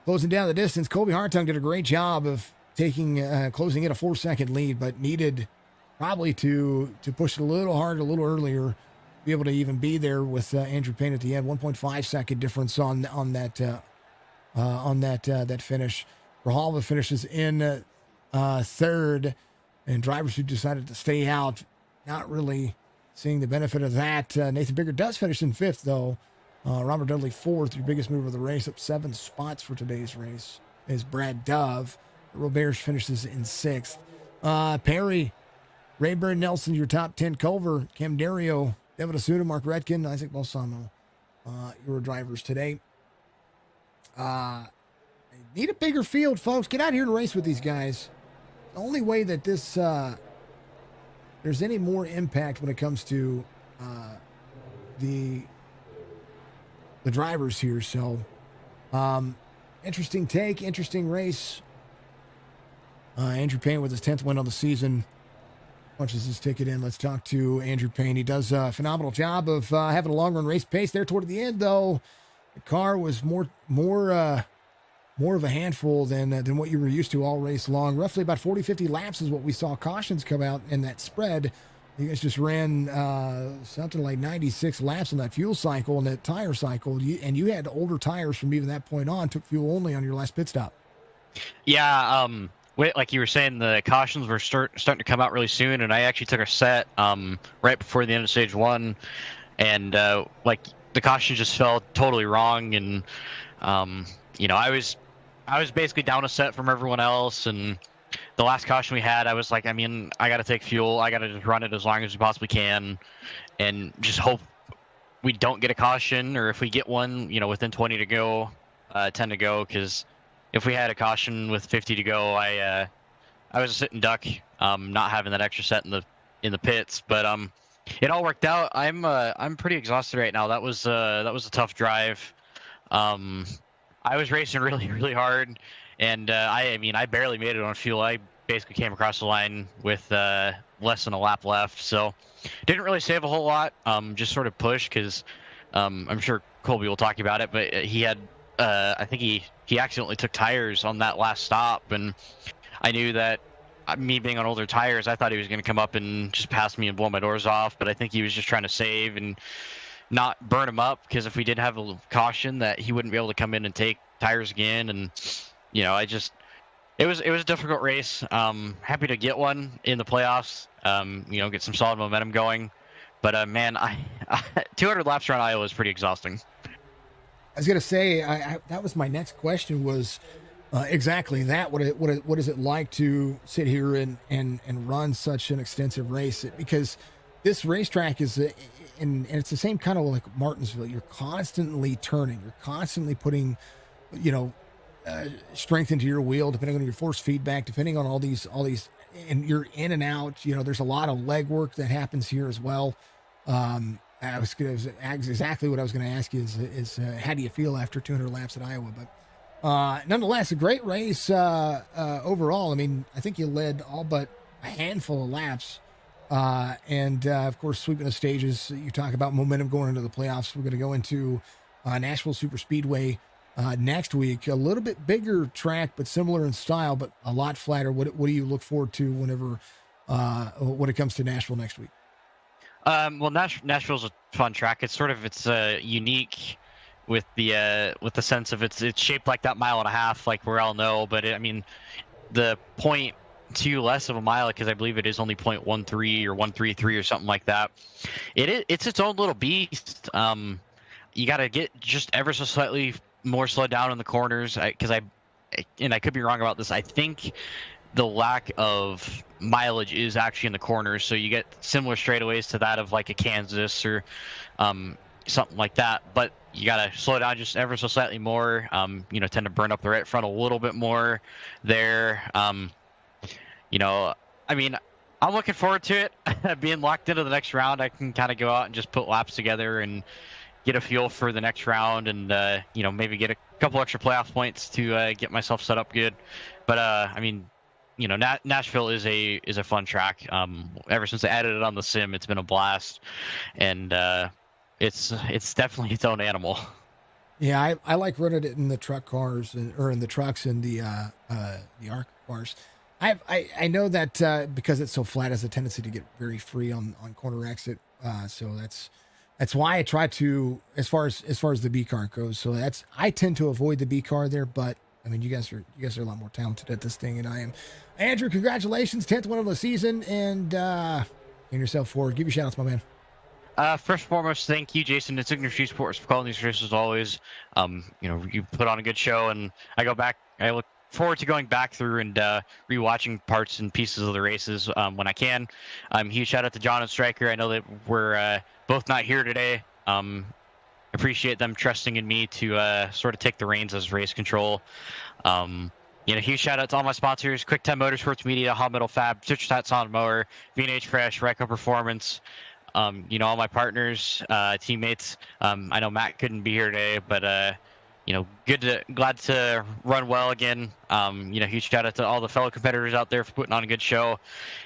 Closing down the distance. Kobe Hartung did a great job of closing in a 4-second lead, but needed probably to push it a little harder, a little earlier, be able to even be there with Andrew Payne at the end. 1.5 second difference on that finish. Verhoeven finishes in third, and drivers who decided to stay out, not really seeing the benefit of that. Nathan Bigger does finish in fifth, though. Robert Dudley fourth, your biggest mover of the race, up 7 spots for today's race, is Brad Dove. Robert finishes in sixth. Perry, Rayburn Nelson, your top 10. Culver, Cam Dario, Devin Asuda, Mark Redkin, Isaac Balsamo, your drivers today. Need a bigger field, folks. Get out here and race with these guys. The only way that this there's any more impact when it comes to the drivers here. So interesting take, interesting race. Andrew Payne with his 10th win on the season punches his ticket in. Let's talk to Andrew Payne. He does a phenomenal job of having a long run race pace there toward the end, though. The car was more of a handful than what you were used to all race long. Roughly about 40-50 laps is what we saw cautions come out in that spread. You guys just ran something like 96 laps in that fuel cycle and that tire cycle, and you had older tires from even that point on. Took fuel only on your last pit stop. Yeah, like you were saying, the cautions were starting to come out really soon, and I actually took a set right before the end of stage one, and like the caution just fell totally wrong, and I was basically down a set from everyone else, and the last caution we had, I was like, I got to take fuel, I got to just run it as long as we possibly can, and just hope we don't get a caution, or if we get one, within 20 to go, 10 to go, because if we had a caution with 50 to go, I was a sitting duck, not having that extra set in the pits. But it all worked out. I'm pretty exhausted right now. That was a tough drive. I was racing really, really hard, and I barely made it on fuel. I basically came across the line with less than a lap left, so didn't really save a whole lot. Just sort of pushed because I'm sure Colby will talk about it, but he had I think he accidentally took tires on that last stop, and I knew that me being on older tires, I thought he was going to come up and just pass me and blow my doors off, but I think he was just trying to save and not burn him up, because if we did have a caution, that he wouldn't be able to come in and take tires again. And it was a difficult race. Happy to get one in the playoffs. Get some solid momentum going. But man, 200 laps around Iowa is pretty exhausting. I was going to say, that was my next question, was exactly that. What is it like to sit here and run such an extensive race? Because this racetrack is, and it's the same kind of like Martinsville. You're constantly turning. You're constantly putting, strength into your wheel, depending on your force feedback, depending on all these, and you're in and out. There's a lot of leg work that happens here as well. Exactly what I was going to ask you is how do you feel after 200 laps at Iowa? But nonetheless, a great race overall. I mean, I think you led all but a handful of laps. And of course, sweeping the stages. You talk about momentum going into the playoffs. We're going to go into Nashville Super Speedway next week. A little bit bigger track, but similar in style, but a lot flatter. What do you look forward to when it comes to Nashville next week? Well, Nashville's a fun track. It's unique with the sense of it's shaped like that 1.5 miles, like we all know. But the 0.2 less of a mile, because I believe it is only 0.13 or 133 or something like that. It's its own little beast. You got to get just ever so slightly more slowed down in the corners, because I could be wrong about this. I think the lack of mileage is actually in the corners, so you get similar straightaways to that of like a Kansas or something like that, but you gotta slow down just ever so slightly more. Tend to burn up the right front a little bit more there. I'm looking forward to it. Being locked into the next round, I can kind of go out and just put laps together and get a feel for the next round, and maybe get a couple extra playoff points to get myself set up good. But Nashville is a fun track. Ever since I added it on the sim, it's been a blast, and it's definitely its own animal. Yeah, I like running it in the truck cars, or in the trucks and the ARC cars. I know that because it's so flat, has a tendency to get very free on corner exit. So that's why I try to, as far as the B car goes. So I tend to avoid the B car there, but I mean, you guys are a lot more talented at this thing than I am. Andrew, congratulations, 10th win of the season, and getting yourself forward. Give your shout outs, my man. First and foremost, thank you, Jason, and Signature Sports for calling these races as always. You put on a good show, and I look forward to going back through and rewatching parts and pieces of the races when I can. Huge shout out to John and Stryker. I know that we're both not here today. Appreciate them trusting in me to sort of take the reins as race control. Huge shout out to all my sponsors: QuickTime Motorsports Media, Hot Metal Fab, Citrus Solid Mower, V&H Fresh, Ryco Performance. All my partners, teammates. I know Matt couldn't be here today, but glad to run well again. Huge shout out to all the fellow competitors out there for putting on a good show.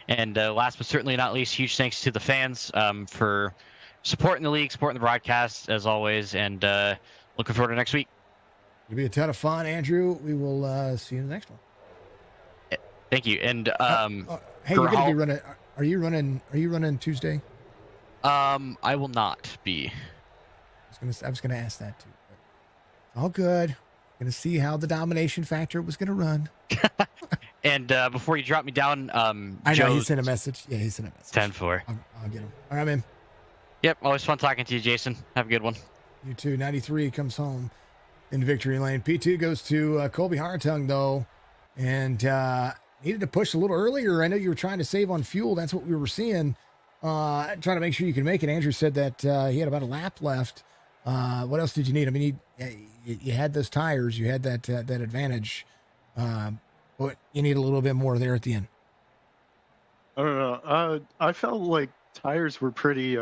And last but certainly not least, huge thanks to the fans for supporting the league, supporting the broadcast as always, and looking forward to next week. It'll be a ton of fun, Andrew. We will see you in the next one. Thank you. And hey, you're gonna be running. Are you running Tuesday? I will not be. I was gonna ask that too. But all good. Gonna see how the domination factor was gonna run. And before you drop me down, I know he sent a message. Yeah, he sent a message. 10-4. I'll get him. All right, man. Yep, always fun talking to you, Jason. Have a good one. You too. 93 comes home in victory lane. P2 goes to Colby Hartung, though, and needed to push a little earlier. I know you were trying to save on fuel. That's what we were seeing. Trying to make sure you can make it. Andrew said that he had about a lap left. What else did you need? I mean, you had those tires. You had that advantage. But you need a little bit more there at the end. I don't know. I felt like tires were pretty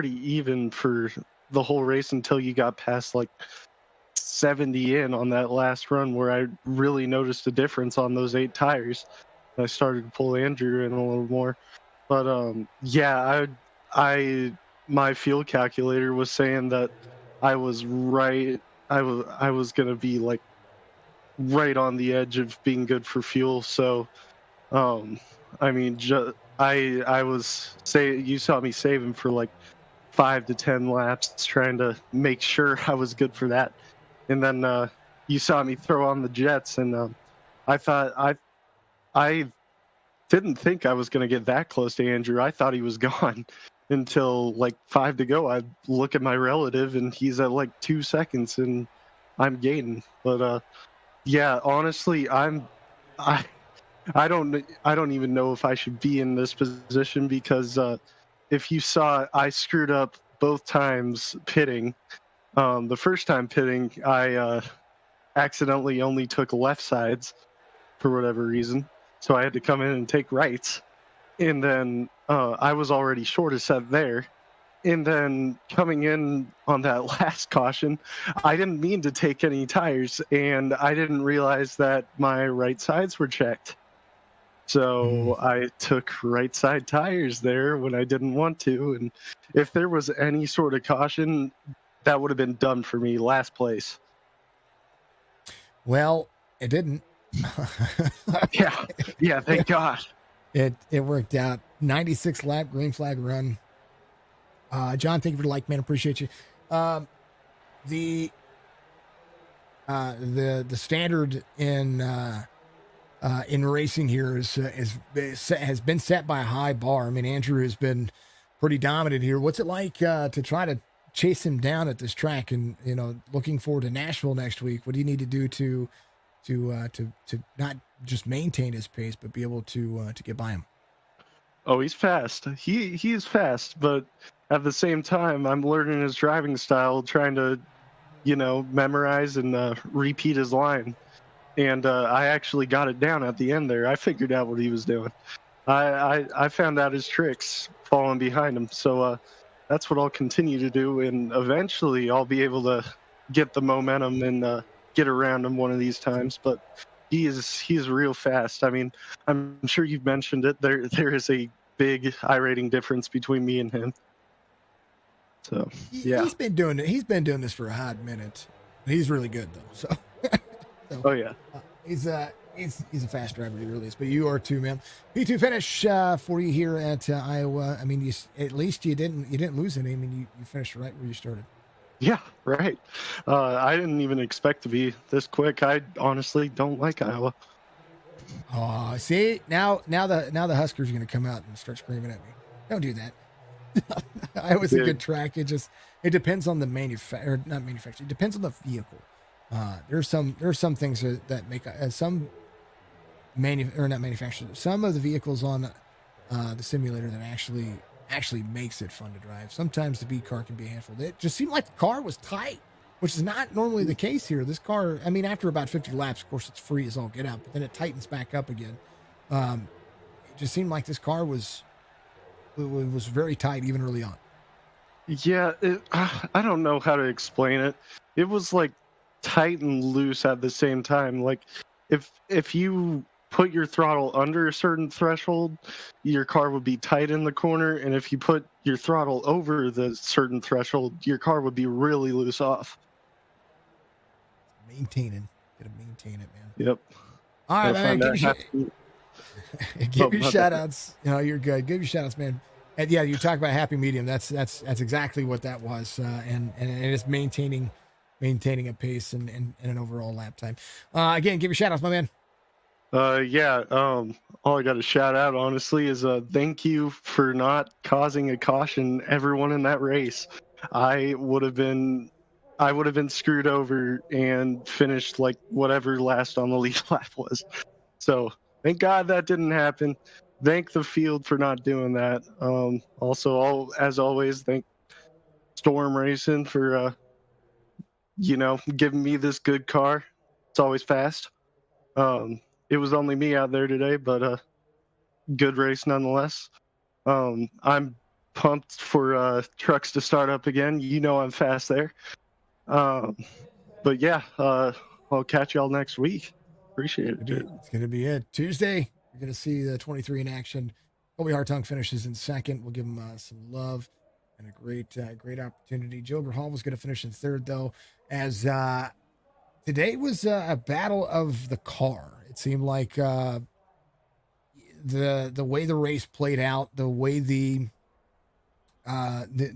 even for the whole race until you got past like 70 in on that last run, where I really noticed a difference on those 8 tires. I started to pull Andrew in a little more. But my fuel calculator was saying that I was right I was gonna be like right on the edge of being good for fuel. So, I mean, I was you saw me saving for like 5 to 10 laps, trying to make sure I was good for that, and then you saw me throw on the jets, and I thought I didn't think I was gonna get that close to Andrew. I thought he was gone until like 5 to go. I look at my relative, and he's at like 2 seconds, and I'm gaining. But yeah, honestly, I I don't even know if I should be in this position because if you saw, I screwed up both times pitting. The first time pitting, I accidentally only took left sides for whatever reason, so I had to come in and take rights. And then I was already short a set there. And then coming in on that last caution, I didn't mean to take any tires, and I didn't realize that my right sides were checked. So I took right side tires there when I didn't want to. And if there was any sort of caution, that would have been done for me, last place. Well, it didn't. Yeah, thank God. It worked out. 96 lap green flag run. John, thank you for the like, man. Appreciate you. The standard in racing here has been set by a high bar. I mean, Andrew has been pretty dominant here. What's it like to try to chase him down at this track? And looking forward to Nashville next week. What do you need to do to not just maintain his pace, but be able to get by him? Oh, he's fast. He is fast, but at the same time, I'm learning his driving style, trying to, memorize and repeat his line. And I actually got it down at the end there. I figured out what he was doing. I found out his tricks following behind him. So that's what I'll continue to do, and eventually I'll be able to get the momentum and get around him one of these times. But he's real fast. I mean, I'm sure you've mentioned it. There is a big iRating difference between me and him. So yeah, he's been doing it. He's been doing this for a hot minute. He's really good though. So, oh yeah, he's a fast driver. He really is. But you are too, man. P2 finish for you here at Iowa. I mean, at least you didn't lose any. I mean, you finished right where you started. Yeah, right. I didn't even expect to be this quick. I honestly don't like Iowa. Oh, see, now the Huskers are going to come out and start screaming at me. Don't do that. Iowa's a good track. It depends on the not manufacturer. It depends on the vehicle. There's some things that make some not manufacturers. Some of the vehicles on the simulator that actually makes it fun to drive. Sometimes the B car can be a handful. It just seemed like the car was tight, which is not normally the case here. This car, I mean, after about 50 laps, of course, it's free as all get out, but then it tightens back up again. It just seemed like this car was very tight even early on. Yeah, I don't know how to explain it. It was like tight and loose at the same time. Like if you put your throttle under a certain threshold, your car would be tight in the corner, and if you put your throttle over the certain threshold, your car would be really loose off. Gotta maintain it, man. Yep. All right, man. Give your shout outs. You're good. Give your shout outs, man. And yeah, you talk about happy medium. That's exactly what that was. And it's maintaining a pace and an overall lap time. Again, give your shout outs, my man. All I got to shout out, honestly, is thank you for not causing a caution everyone in that race. I would have been screwed over and finished like whatever last on the lead lap was. So thank God that didn't happen. Thank the field for not doing that. Also, as always, thank Storm Racing for giving me this good car. It's always fast. It was only me out there today, but good race nonetheless. I'm pumped for trucks to start up again. I'm fast there. But yeah, I'll catch y'all next week. Appreciate it, dude. It's going to be it. Tuesday, you're going to see the 23 in action. Colby Hartung finishes in second. We'll give him some love. and a great opportunity. Joe Hall was going to finish in third, though, as today was a battle of the car. It seemed like the way the race played out, the way the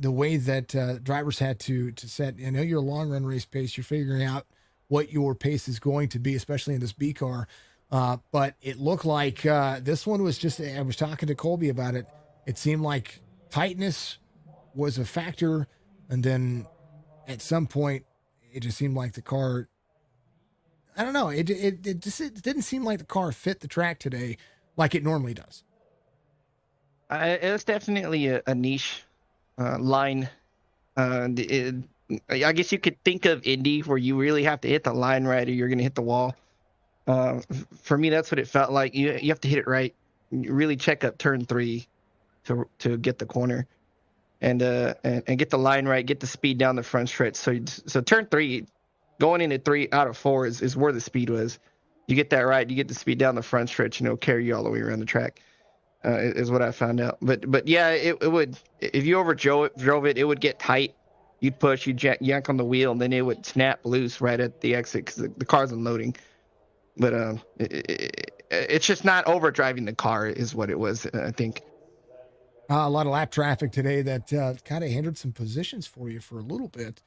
way that drivers had to set. I know your long run race pace. You're figuring out what your pace is going to be, especially in this B car. But it looked like this one was just. I was talking to Colby about it. It seemed like tightness was a factor, and then at some point, it just seemed like the car. I don't know. It didn't seem like the car fit the track today like it normally does. It was definitely a niche line. I guess you could think of Indy where you really have to hit the line right or you're going to hit the wall. For me, that's what it felt like. You have to hit it right. You really check up turn 3 to get the corner and get the line right, get the speed down the front stretch. So turn 3, going into 3 out of 4 is where the speed was. You get that right, you get the speed down the front stretch, and it'll carry you all the way around the track. Is what I found out. But yeah, it would, if you drove it, it would get tight. You'd push, you'd yank on the wheel, and then it would snap loose right at the exit because the car's unloading. But it's just not overdriving the car is what it was, I think. A lot of lap traffic today that kind of hindered some positions for you for a little bit.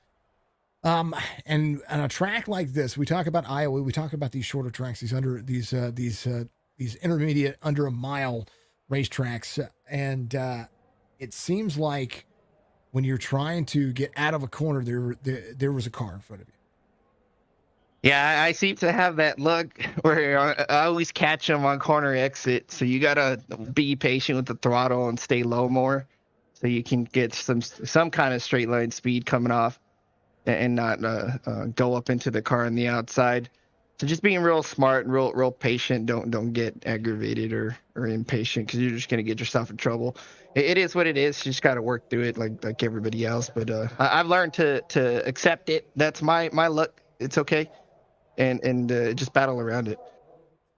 And on a track like this, we talk about Iowa, we talk about these shorter tracks, these intermediate under a mile racetracks, and it seems like when you're trying to get out of a corner, there was a car in front of you. Yeah, I seem to have that look where I always catch them on corner exit, so you gotta be patient with the throttle and stay low more, so you can get some kind of straight line speed coming off, and not go up into the car on the outside. So just being real smart and real patient. Don't get aggravated or impatient because you're just gonna get yourself in trouble. It is what it is. You just gotta work through it like everybody else. But I've learned to accept it. That's my luck. It's okay, and just battle around it.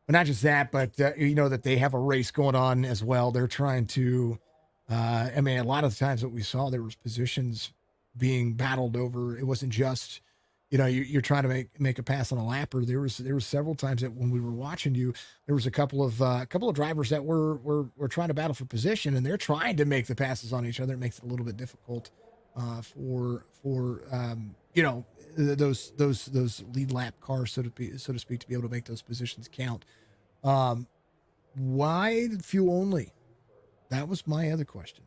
But not just that, but you know that they have a race going on as well. They're trying to. I mean, a lot of the times that we saw, there was positions being battled over. It wasn't just, you're trying to make a pass on a lapper. There was several times that when we were watching you, there was a couple of drivers that were trying to battle for position, and they're trying to make the passes on each other. It makes it a little bit difficult for those lead lap cars, so to speak, to be able to make those positions count. Why fuel only? That was my other question.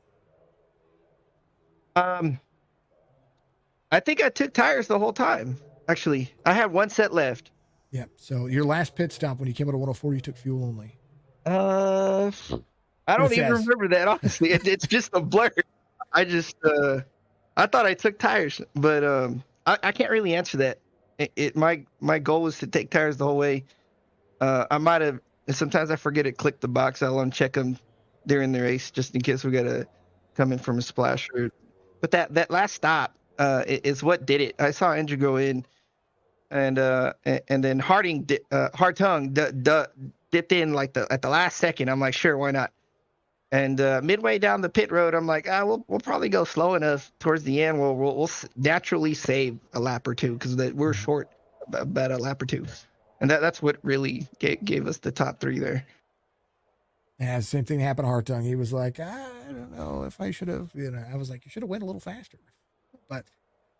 I think I took tires the whole time. Actually, I had one set left. Yeah. So your last pit stop when you came out of 104, you took fuel only. I don't even remember that, honestly. It's just a blur. I just I thought I took tires, but I can't really answer that. My goal was to take tires the whole way. I might have. Sometimes I forget to click the box. I'll uncheck them during the race just in case we gotta come in from a splash route. But that last stop is what did it. I saw Andrew go in, and then Hartung dipped in like at the last second. I'm like, sure, why not? And midway down the pit road, I'm like, we'll probably go slow enough towards the end. We'll naturally save a lap or two because we're short about a lap or two, and that's what really gave us the top 3 there. Yeah, same thing happened to Hartung. He was like, I don't know if I should have. I was like, you should have went a little faster. But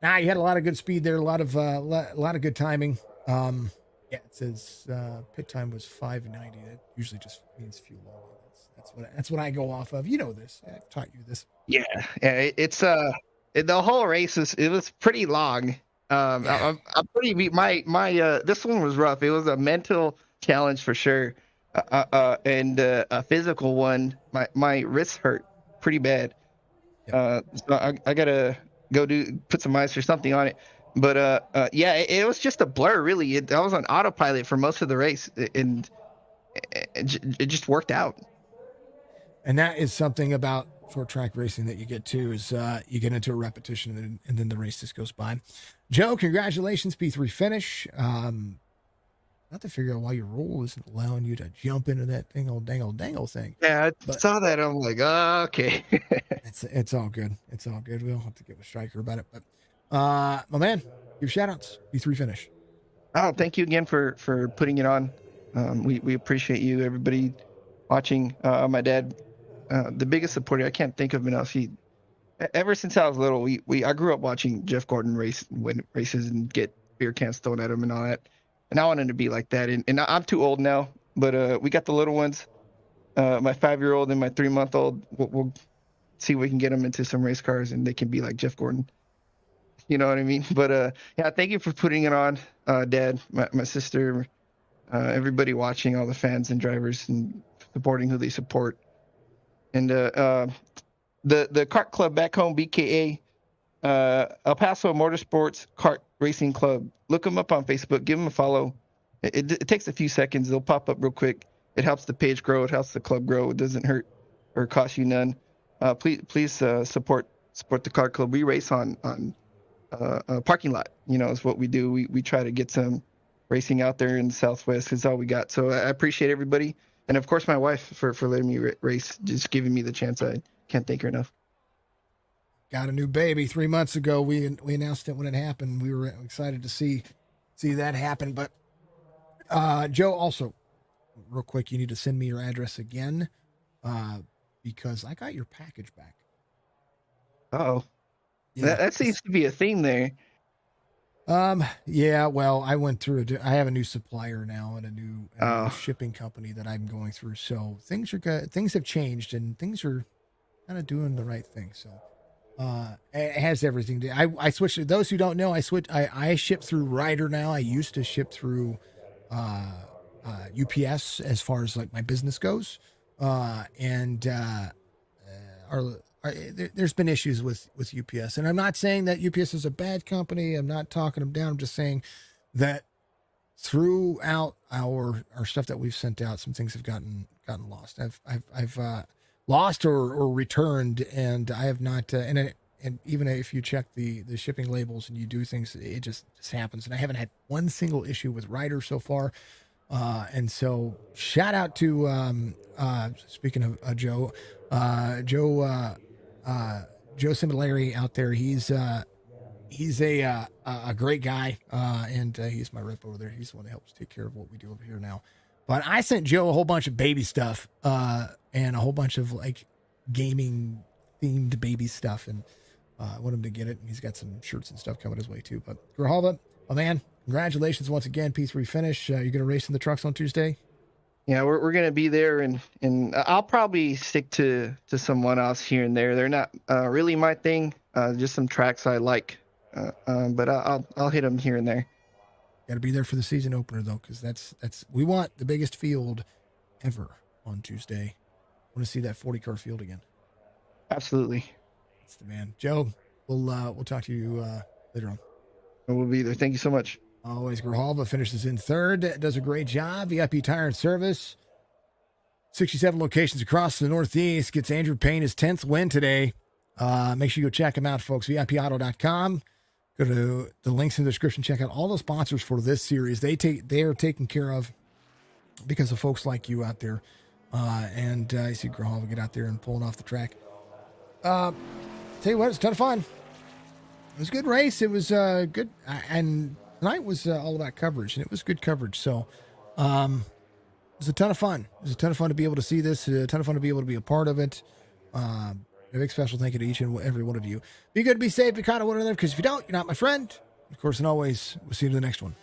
you had a lot of good speed there, a lot of good timing. Yeah, it says pit time was 5:90. That usually just means fuel only. That's what I go off of. You know this. I've taught you this. Yeah. It's the whole race was pretty long. I'm pretty beat. My this one was rough. It was a mental challenge for sure. And a physical one. My wrist hurt pretty bad. So I gotta go put some ice or something on it. But yeah, it was just a blur really. I was on autopilot for most of the race, and it just worked out. And that is something about short track racing that you get to is you get into a repetition and then the race just goes by. Joe, congratulations, P3 finish. not to figure out why your role isn't allowing you to jump into that dangle thing. Yeah, I But- saw that. I'm like, oh, okay. It's all good. It's all good. We'll have to get with Stryker about it. But my man, give shout outs. B3 finish. Oh, thank you again for putting it on. We appreciate you, everybody watching. My dad, the biggest supporter. I can't think of him else. Ever since I was little, I grew up watching Jeff Gordon win races and get beer cans thrown at him and all that. And I wanted to be like that. And I'm too old now, but we got the little ones. My 5-year-old and my 3-month-old. We'll see if we can get them into some race cars and they can be like Jeff Gordon. You know what I mean? But yeah, thank you for putting it on, Dad, my sister, everybody watching, all the fans and drivers and supporting who they support. And the kart club back home, BKA, El Paso Motorsports Kart Racing Club. Look them up on Facebook. Give them a follow. It takes a few seconds. They'll pop up real quick. It helps the page grow. It helps the club grow. It doesn't hurt or cost you none. Please support the kart club. We race on a parking lot. You know, is what we do. We try to get some racing out there in the Southwest. Is all we got. So I appreciate everybody, and of course my wife for letting me race, just giving me the chance. I can't thank her enough. Got a new baby 3 months ago. We announced it when it happened. We were excited to see that happen. But Joe, also, real quick, you need to send me your address again because I got your package back. Oh, Yeah. that seems to be a theme there. Yeah, well, I went through I have a new supplier now and a new Oh. shipping company that I'm going through. So things are good. Things have changed and things are kind of doing the right thing. So it has everything to I switched. Those who don't know, I ship through Ryder now. I used to ship through UPS as far as like my business goes. There's been issues with UPS, and I'm not saying that UPS is a bad company. I'm not talking them down. I'm just saying that throughout our stuff that we've sent out, some things have gotten lost. I've lost or returned, and I have not. And even if you check the shipping labels and you do things, it just happens. And I haven't had one single issue with Ryder so far. And so shout out to speaking of Joe Similari out there. He's a great guy, and he's my rep over there. He's the one that helps take care of what we do over here now. But I sent Joe a whole bunch of baby stuff, and a whole bunch of like gaming themed baby stuff, and I want him to get it. He's got some shirts and stuff coming his way too. But Grijalva, oh man, congratulations once again, P3 finish. You're gonna race in the trucks on Tuesday. Yeah, we're gonna be there, and I'll probably stick to someone else here and there. They're not really my thing. Just some tracks I like, but I'll hit them here and there. Got to be there for the season opener though, because that's we want the biggest field ever on Tuesday. I want to see that 40 car field again. Absolutely. That's the man, Joe. We'll talk to you later on. We'll be there. Thank you so much. Always, Grijalva finishes in third, does a great job. VIP Tire and Service, 67 locations across the Northeast, gets Andrew Payne his 10th win today. Make sure you go check him out, folks. VIPauto.com. Go to the links in the description. Check out all the sponsors for this series. They are taken care of because of folks like you out there. And I see Grijalva get out there and pulling off the track. Tell you what, it's a ton of fun. It was a good race. It was good, and tonight was all about coverage, and it was good coverage. So it was a ton of fun. It was a ton of fun to be able to see this, a ton of fun to be able to be a part of it. A big special thank you to each and every one of you. Be good, be safe, be kind of one another, because if you don't, you're not my friend. Of course, and always, we'll see you in the next one.